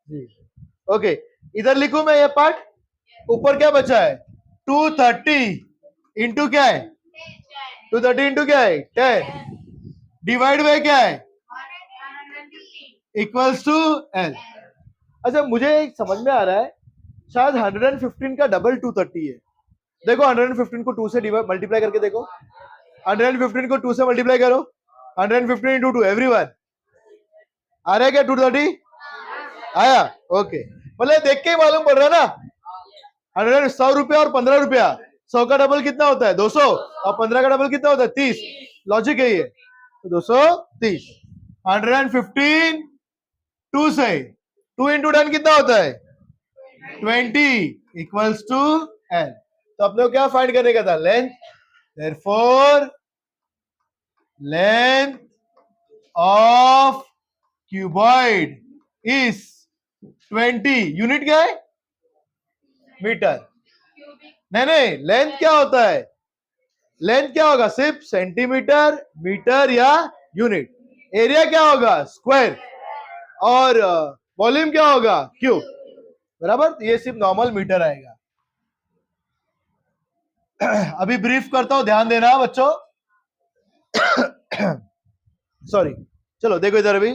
0। ओके, इधर लिखूं मैं ये पार्ट? ऊपर क्या बचा है? 230 इंटू क्या है? 230 इंटू क्या है? 10 डिवाइड बाय क्या है? Equals to L. अच्छा, मुझे समझ में आ रहा है, शायद 115 का डबल 230 है। देखो 115 को 2 से मल्टीप्लाई करके देखो। 115 को 2 से मल्टीप्लाई करो। 115 इंटू 2, एवरीवन आ रहा है क्या? 230 आया? ओके, मतलब देख के ही मालूम पड़ रहा है ना। 100 रुपया और 15 रुपया, 100 का डबल कितना होता है? 200, और 15 का डबल कितना होता है? 30। लॉजिक है ये, तो 230। 115 2 से 2 इंटू 10 कितना होता है? 20 इक्वल्स टू एल। तो अपने को क्या फाइंड करने का था? Length. Therefore length of cuboid is 20। Unit क्या है? मीटर। नहीं, लेंथ क्या होता है? लेंथ क्या होगा? सिर्फ सेंटीमीटर, मीटर या यूनिट। एरिया क्या होगा? स्क्वायर। और वॉल्यूम क्या होगा? क्यूब, बराबर। ये सिर्फ नॉर्मल मीटर आएगा। अभी ब्रीफ करता हूं, ध्यान देना बच्चों। सॉरी, चलो देखो इधर अभी।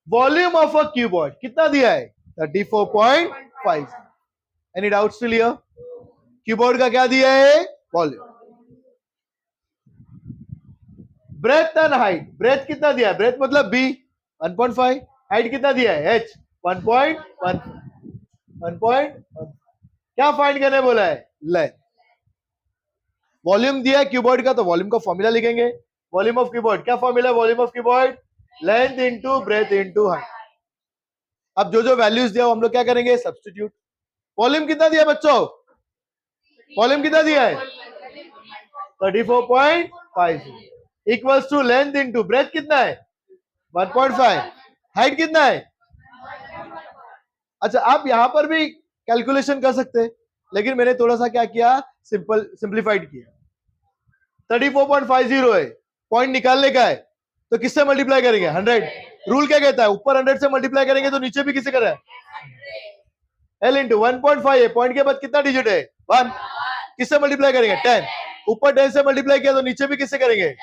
वॉल्यूम ऑफ अ क्यूबॉइड कितना दिया है? 34.5। Any doubt still here? Cuboid का क्या दिया है? Volume. Breadth and height. Breadth कितना दिया है? ब्रेथ मतलब बी 1.5। हाइट कितना दिया है? एच 1.1। क्या फाइंड करने बोला है? लेंथ। वॉल्यूम दिया है क्यूबॉइड का, तो वॉल्यूम का फॉर्मूला लिखेंगे। वॉल्यूम ऑफ क्यूबॉइड क्या फॉर्मूला है? Volume of cuboid length into breadth into height. अब जो जो वैल्यूज दिया हम लोग क्या करेंगे? सब्स्टिट्यूट। वॉल्यूम कितना दिया बच्चों? वॉल्यूम कितना दिया है? 34.5 equals to length into breadth कितना है? 1.5। हाइट कितना है? अच्छा, आप यहां पर भी कैलकुलेशन कर सकते हैं, लेकिन मैंने थोड़ा सा क्या किया? सिंप्लीफाइड किया। 34.50 है, पॉइंट निकालने का है, तो किससे मल्टीप्लाई करेंगे? 100। रूल क्या कहता है? ऊपर 100 से मल्टीप्लाई करेंगे तो नीचे भी किससे करें? एल इंटू 1.5 है, पॉइंट के बाद कितना डिजिट है? 1। किससे मल्टीप्लाई करेंगे? 10। ऊपर 10 से मल्टीप्लाई किया तो नीचे भी किससे करेंगे?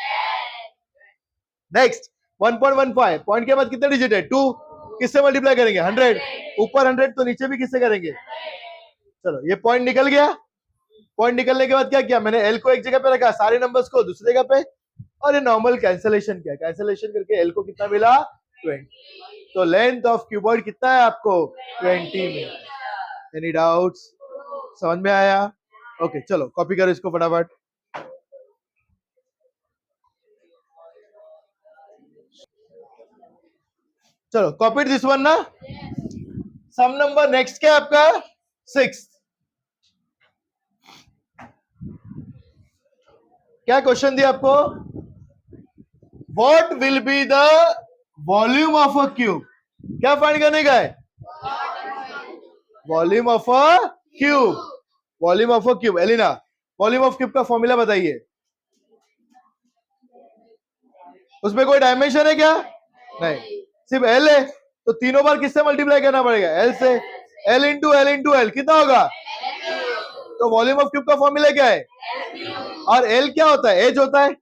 नेक्स्ट 1.15, पॉइंट के बाद कितना डिजिट है? 2। किससे मल्टीप्लाई करेंगे? 100। ऊपर 100 तो नीचे भी किससे करेंगे? चलो, ये पॉइंट निकल गया। पॉइंट निकलने के बाद क्या किया? मैंने एल को एक जगह पे रखा, सारे नंबर्स को दूसरी जगह पे, और ये नॉर्मल कैंसिलेशन किया। कैंसिलेशन करके एल को कितना मिला? 20। तो लेंथ ऑफ क्यूबॉइड कितना है आपको 20 मीटर। Any doubts? समझ में आया? ओके चलो कॉपी करो इसको फटाफट। चलो कॉपी दिस वन ना। सम नंबर नेक्स्ट क्या आपका 6। क्या क्वेश्चन दिया आपको? What will be the volume of a cube? क्या फाइंड करने का है? Volume of a cube. Volume of a cube. Alina volume of cube का फॉर्मूला बताइए। उसमें कोई डायमेंशन है क्या? नहीं, सिर्फ एल है। तो तीनों बार किससे मल्टीप्लाई करना पड़ेगा? एल से। L into L into L कितना होगा? तो वॉल्यूम ऑफ क्यूब का फॉर्मूला क्या है? और एल क्या होता है? एज होता है।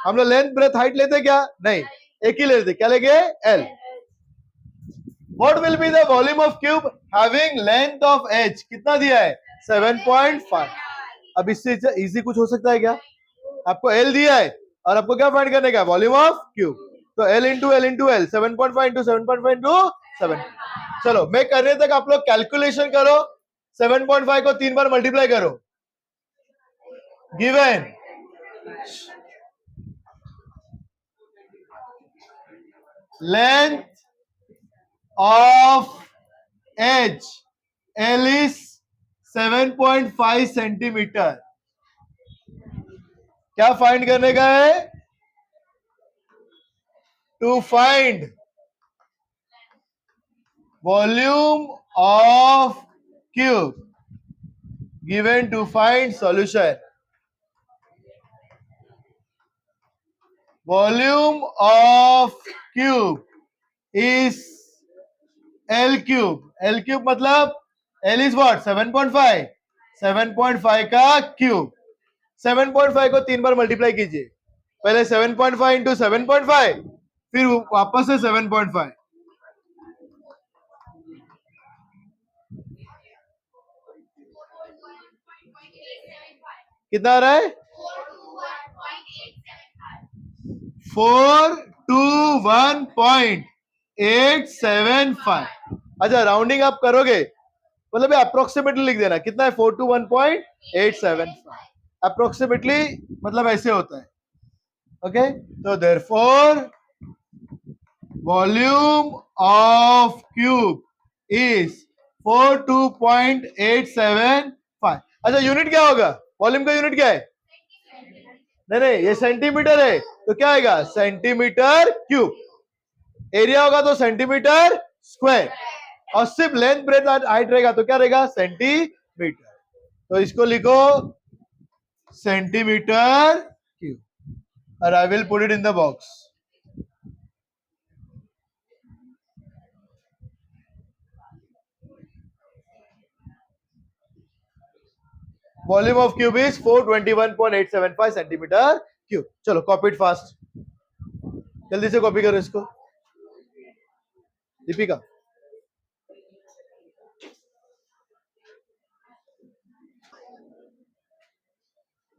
हम लोग लेंथ ब्रेथ हाइट लेते क्या? नहीं, एक ही लेते। क्या लेंगे? L. What will be the volume of cube having length of edge? कितना दिया है? 7.5। अब इससे इजी कुछ हो सकता है क्या? आपको एल दिया है और आपको क्या फाइंड करने का? Volume of cube. तो L into L into L 7.5 into 7.5 into 7। चलो मैं करने तक आप लोग कैलकुलेशन करो। 7.5 को 3 बार मल्टीप्लाई करो। Given length of edge L is 7.5 centimetre. क्या फाइंड करने का है? To find volume of cube given to find solution. Volume of cube is L cube. L cube मतलब L is what? 7.5. 7.5 का क्यूब। 7.5 को 3 बार मल्टीप्लाई कीजिए। पहले 7.5 इंटू 7.5, फिर वापस से 7.5। कितना आ रहा है? 421.875। अच्छा राउंडिंग आप करोगे मतलब अप्रोक्सीमेटली लिख देना। कितना है? 421.875। अप्रोक्सीमेटली मतलब ऐसे होता है। ओके तो therefore volume of cube is 42.875। अच्छा यूनिट क्या होगा? वॉल्यूम का यूनिट क्या है? नहीं ये सेंटीमीटर है तो क्या आएगा? Centimetre cube. एरिया होगा तो सेंटीमीटर स्क्वायर। और सिर्फ लेंथ ब्रेथ हाइट रहेगा तो क्या रहेगा? सेंटीमीटर। तो इसको लिखो सेंटीमीटर क्यूब और I will put it in the box. Volume of cube is 421.875 centimetre cube. चलो कॉपी इट फास्ट। जल्दी से कॉपी करो इसको दीपिका।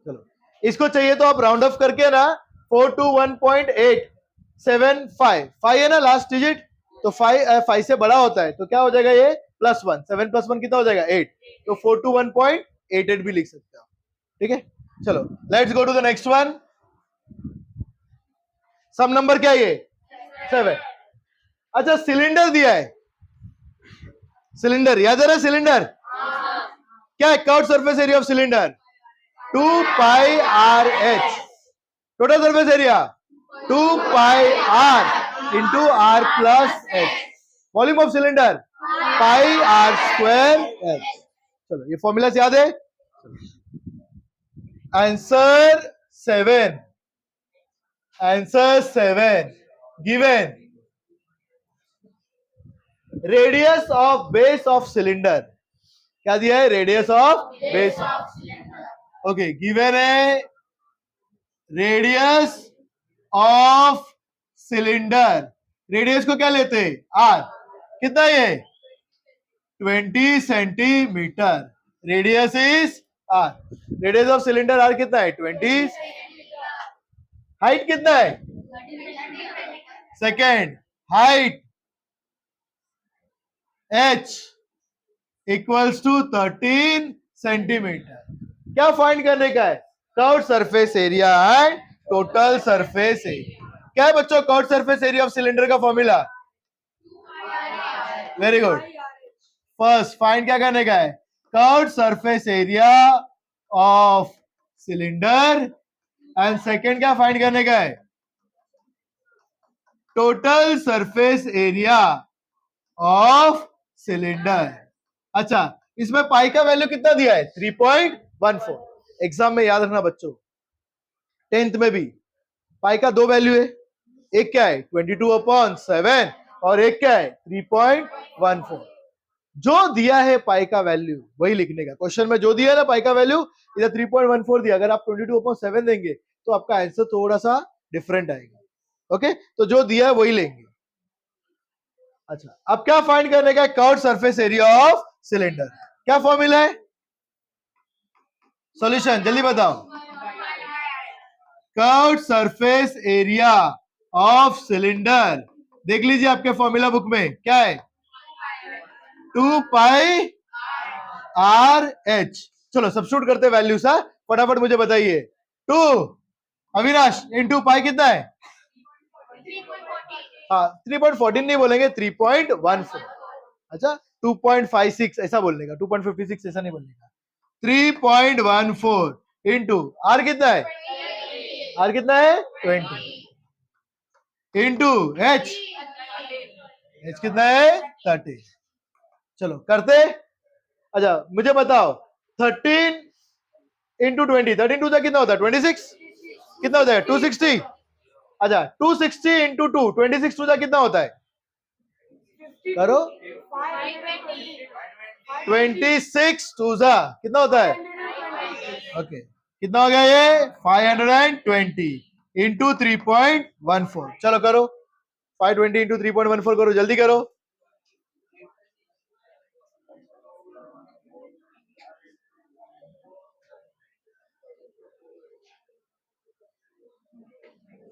चलो इसको चाहिए तो आप राउंड ऑफ करके ना 421.875 5 है ना लास्ट डिजिट। तो 5 से बड़ा होता है तो क्या हो जाएगा? ये +1। 7 + 1 कितना हो जाएगा? 8। तो 421.88 भी लिख सकते हो। ठीक है चलो let's go to the next one. Some number क्या है ये? 7। अच्छा सिलेंडर दिया है। सिलेंडर याद है ना? सिलेंडर क्या है? Curved surface area of cylinder 2 pi are h. Total surface area 2 pi are into are plus h. Volume of cylinder pi are square h. चलो ये फॉर्मूला याद है? Answer 7। Answer 7 given radius of base of cylinder. क्या दिया है? Radius of base. Okay given है रेडियस ऑफ सिलेंडर। रेडियस को क्या लेते हैं? आर। कितना ये? 20 centimetre. Radius is are. Radius of cylinder R कितना है? 20। हाइट कितना है? Second height h equals to 13 centimetre. क्या फाइंड करने का है? Curved surface area and total surface area. क्या है बच्चों curved surface area of cylinder का formula? Very good. First find क्या करने का है? Curved surface area of cylinder and second क्या फाइंड करने का है? Total surface area of cylinder. अच्छा, इसमें पाई का वैल्यू कितना दिया है? 3.14। एग्जाम में याद रखना बच्चों, 10th में भी पाई का दो वैल्यू है, एक क्या है 22/7 और एक क्या है 3.14। जो दिया है पाई का वैल्यू वही लिखने का। क्वेश्चन में जो दिया है ना पाई का वैल्यू, इधर 3.14 दिया, अगर आप 22/7 देंगे तो आपका आंसर थोड़ा सा डिफरेंट आएगा। ओके, तो जो दिया है वही लेंगे। अच्छा, अब क्या फाइंड करने का? Curved surface area of cylinder. क्या फॉर्मूला है? सॉल्यूशन जल्दी बताओ। Curved surface area of cylinder, देख लीजिए आपके फॉर्मूला बुक में क्या है? 2 r h। चलो सब्स्टिट्यूट करते वैल्यू सा, फटाफट मुझे बताइए। 2 अविनाश इंटू पाई कितना है? हाँ 3.14 नहीं बोलेंगे, 3.14। अच्छा 2.56 ऐसा बोलने का, 2.56 ऐसा नहीं बोलने का। 3.14 इंटू आर कितना है? आर कितना है? 20 इंटू एच, एच कितना है? 30। चलो करते। अच्छा मुझे बताओ 13 इंटू 20, 13 टू कितना होता है? 26। कितना होता है? 260। अच्छा 260 इंटू 2, 26 टू कितना होता है? करो 26 टू कितना होता है? ओके कितना हो गया ये? 520 इंटू 3.14। चलो करो 520 इंटू 3.14 करो, जल्दी करो।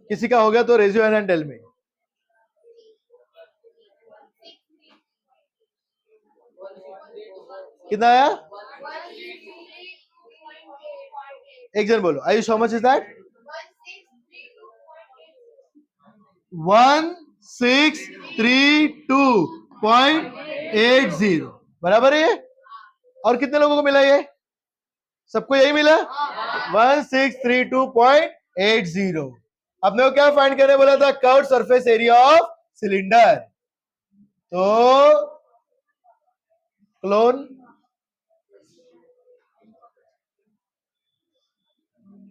किसी का हो गया तो raise your hand and tell me. कितना आया? एक जन बोलो Ayush, how much is that? 1632.80 बराबर है ये। और कितने लोगों को मिला ये? सबको यही मिला 1632.80। आपने को क्या फाइंड करने बोला था? Curved surface area of cylinder. तो क्लोन,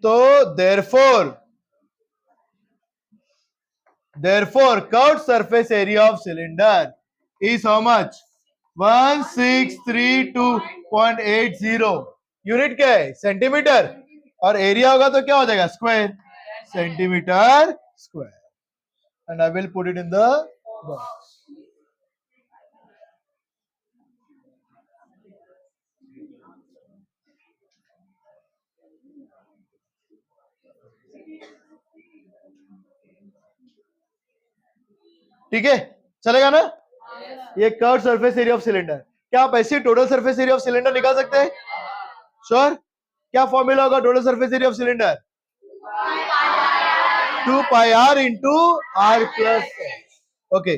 तो therefore curved surface area of cylinder is how much? 1632.80। Unit क्या है? सेंटीमीटर, और एरिया होगा तो क्या हो जाएगा? Square, centimetre square. And I will put it in the box. ठीक है, चलेगा ना? ये curved surface area of cylinder. क्या आप ऐसे total surface area of cylinder निकाल सकते हैं? श्योर? क्या फॉर्मूला होगा total surface area of cylinder? 2 pi r into r plus h। Okay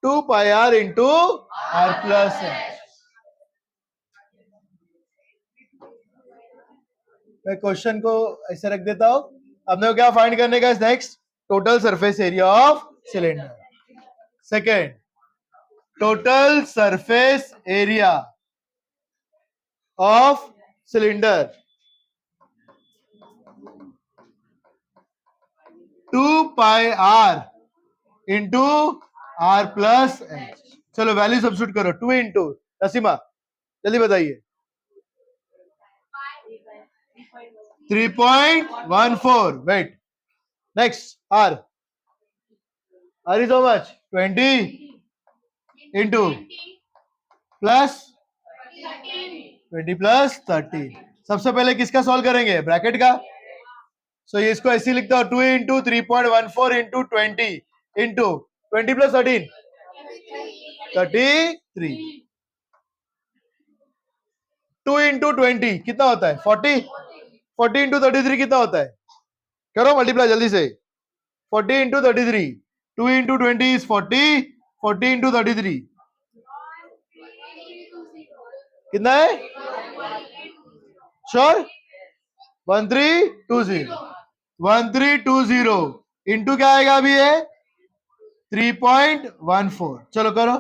2 pi r into r plus h। मैं क्वेश्चन को ऐसे रख देता हूं। आपने को क्या फाइंड करने का? Next total surface area of cylinder. Second total surface area of cylinder 2 pi r into r plus h. चलो वैल्यू सब्स्टिट्यूट करो। 2 इंटू नसीमा जल्दी बताइए। 3.14। Wait, next r is how much? 20 into plus 20 plus 30। सबसे पहले किसका सॉल्व करेंगे? ब्रैकेट का। सो ये इसको ऐसे लिखता हूं 2 into 3.14 into 20 into 20 plus 13 33। 2 into 20 कितना होता है? 40। 40 इंटू 33 कितना होता है? करो मल्टीप्लाई जल्दी से। 40 इंटू 33, 2 इंटू 20 इज 40, 40 इंटू 33 कितना है? श्योर? 1320। 1320 इंटू क्या आएगा अभी है? 3.14। चलो करो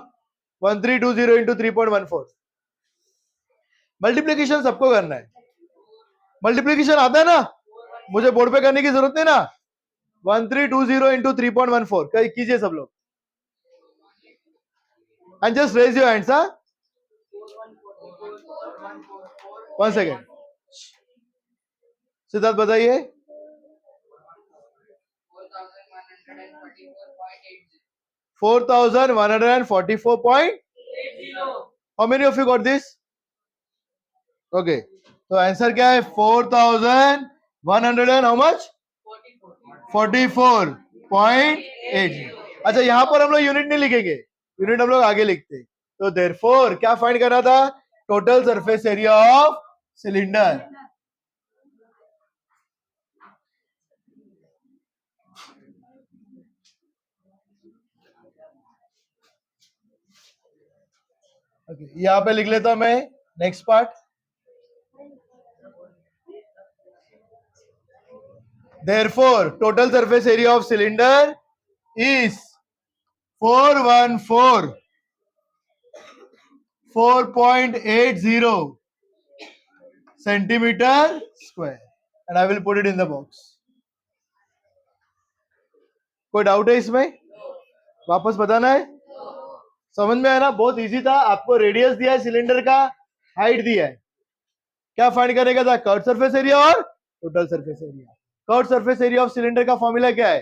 1320 इंटू 3.14। मल्टीप्लीकेशन सबको करना है। मल्टीप्लीकेशन आता है ना, मुझे बोर्ड पे करने की जरूरत नहीं ना। 1320 इंटू 3.14 कीजिए सब लोग, and just raise your hands. 1 second, Siddharth बताइए। 4144.80। How many of you got this? Okay, तो आंसर क्या है? 4100 and how much? 44.80। अच्छा, यहां पर हम लोग यूनिट नहीं लिखेंगे, यूनिट हम लोग आगे लिखते हैं। तो देयरफॉर क्या फाइंड करना था? Total surface area of cylinder. यहां पे लिख लेता हूं मैं next part. Therefore, total surface area of cylinder is 480 centimeter square, and I will put it in the box. कोई डाउट है इसमें? वापस बताना है? समझ में आया ना? बहुत इजी था। आपको रेडियस दिया है सिलेंडर का, हाइट दिया है, क्या फाइंड करेगा था? कर्व सरफेस एरिया और total surface area. Curve surface area of cylinder का फॉर्मूला क्या है?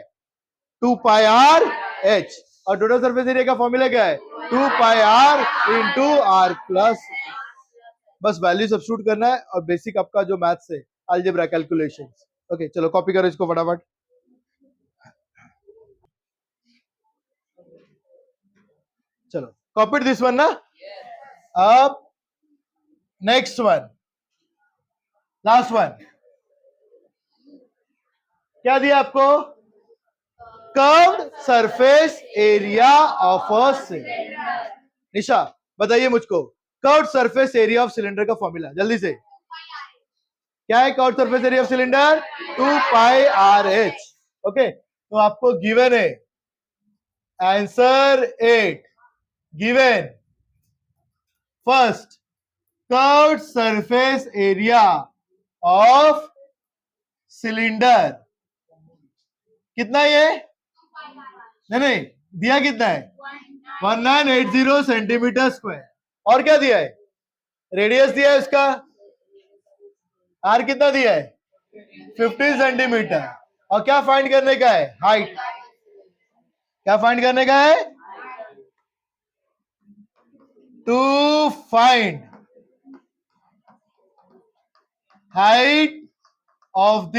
2 पाई आर एच, और टोटल सरफेस एरिया का फॉर्मूला क्या है? 2 pi are into are plus. बस वैल्यू सब्स्टिट्यूट करना है, और बेसिक आपका जो मैथ्स है, अलजेब्रा कैलकुलेशंस। ओके, चलो कॉपी करो इसको फटाफट। चलो कॉपी दिस वन ना। अब नेक्स्ट वन, लास्ट वन, क्या दिया आपको? Curved surface area of a cylinder. Nisha बताइए मुझको, curved surface area of cylinder का फॉर्मूला जल्दी से क्या है? Curved surface area of cylinder 2 pi are H. Okay, तो आपको गिवन है answer 8 given. First, curved surface area of cylinder कितना है? नहीं, दिया कितना है? 1980 सेंटीमीटर स्क्वायर। और क्या दिया है? रेडियस दिया है उसका, आर कितना दिया है? 50 सेंटीमीटर। और क्या फाइंड करने का है? हाइट। क्या फाइंड करने का है? To find height of the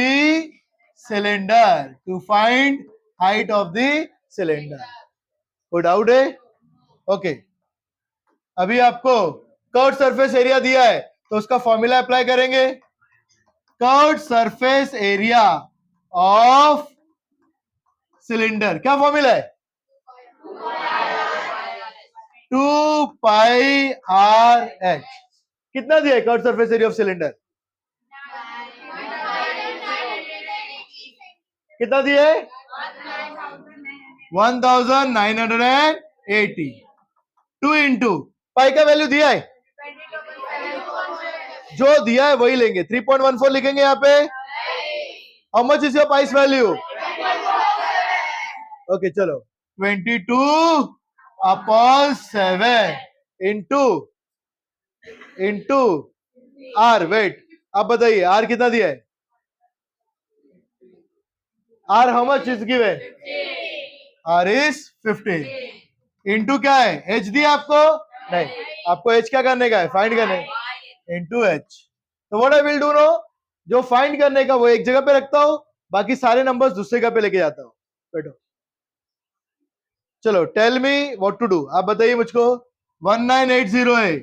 cylinder. To find height of the cylinder. कोई डाउट है? ओके, अभी आपको कर्व्ड सरफेस एरिया दिया है, तो उसका फॉर्मूला अप्लाई करेंगे। Curved surface area of cylinder क्या फॉर्मूला है? 2 पाई आर एच। कितना दिया है curved surface area of cylinder? कितना दिया है? 1980। 2 इंटू पाई का वैल्यू दिया है, जो दिया है वही लेंगे। 3.14 लिखेंगे यहाँ पे। How much is your price value? Okay, चलो 22/7 इंटू आर। वेट, आप बताइए आर कितना दिया है? R how much is given? R is 15 into क्या है? एच दिया आपको? नहीं, आपको एच क्या करने का है? फाइंड करने। Into H. तो what I will do no, जो फाइंड करने का वो एक जगह पे रखता हूं, बाकी सारे नंबर्स दूसरी जगह पे लेके जाता हूं। बैठो, चलो tell me what to do, आप बताइए मुझको। 1980 है,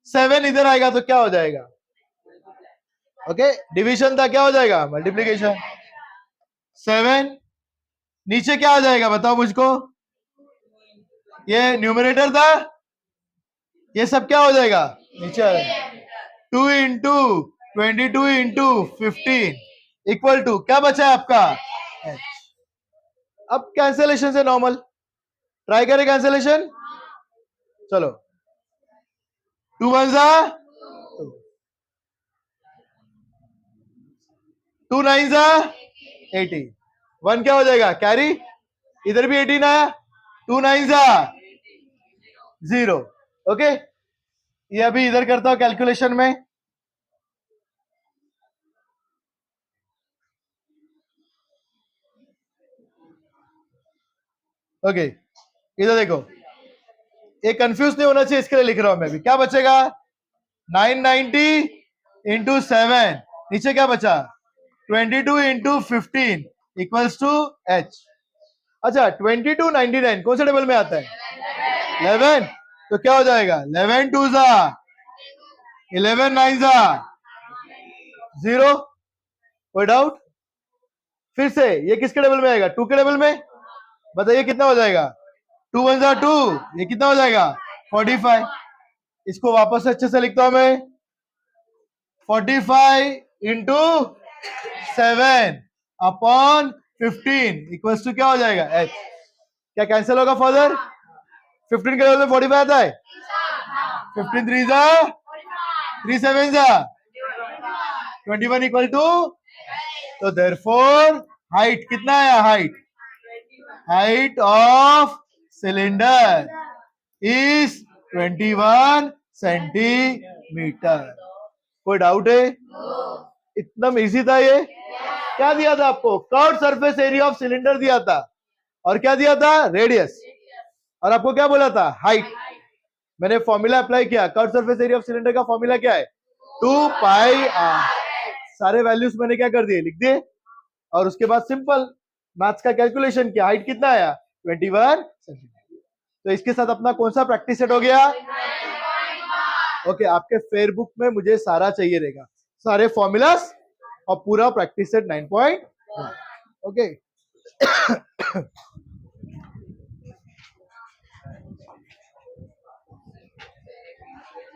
7 इधर आएगा तो क्या हो जाएगा? ओके, डिवीजन था, क्या हो जाएगा? मल्टीप्लीकेशन। 7 नीचे क्या आ जाएगा बताओ मुझको? ये न्यूमरेटर था, ये सब क्या हो जाएगा? नीचे आ जाएगा। 2 इंटू 22 इंटू 15 इक्वल टू क्या बचा है आपका? H। अब कैंसिलेशन से नॉर्मल ट्राई करें कैंसिलेशन। चलो 2 वन जा 2 नाइन जा 18, 1 क्या हो जाएगा? कैरी। इधर भी 18 आया, 2 नाइन जा 0। ओके, ये अभी इधर करता हूं कैलकुलेशन में। ओके, इधर देखो, ये कंफ्यूज नहीं होना चाहिए, इसके लिए लिख रहा हूं मैं भी। क्या बचेगा? 990 इंटू 7, नीचे क्या बचा? 22 इंटू 15 इक्वल्स टू H। अच्छा 22 99 कौन से टेबल में आता है? 11। तो क्या हो जाएगा? 11 टू जा 11 नाइन जा 0। कोई डाउट? फिर से ये किसके टेबल में आएगा? 2 के टेबल में। बताइए कितना हो जाएगा? 2 वन जा 2, ये कितना हो जाएगा? 45। इसको वापस से अच्छे से लिखता हूं मैं। 45 इंटू 7 अपॉन 15 इक्वल्स टू क्या हो जाएगा? H। क्या कैंसिल होगा फादर? 15 के टेबल में 45 आता है। 15 3 जा 3 7 जा 21 इक्वल टू। तो देयरफॉर हाइट कितना आया? Height of cylinder is 21 centimetre. कोई डाउट है? इतना इजी था ये। क्या दिया था आपको? Curve surface area of cylinder दिया था, और क्या दिया था? रेडियस। और आपको क्या बोला था? हाइट। मैंने फॉर्मूला अप्लाई किया। Curve surface area of cylinder का फॉर्मूला क्या है? 2 पाई r। सारे वैल्यूज मैंने क्या कर दिए? लिख दिए। और उसके बाद सिंपल मैथ्स का कैलकुलेशन किया। हाइट कितना आया? 21 सेंटीमीटर। तो इसके साथ अपना कौन सा प्रैक्टिस सेट हो गया? ओके, आपके फेयरबुक में मुझे सारा चाहिए रहेगा, सारे फॉर्मूलास और पूरा प्रैक्टिस सेट 9.1। ओके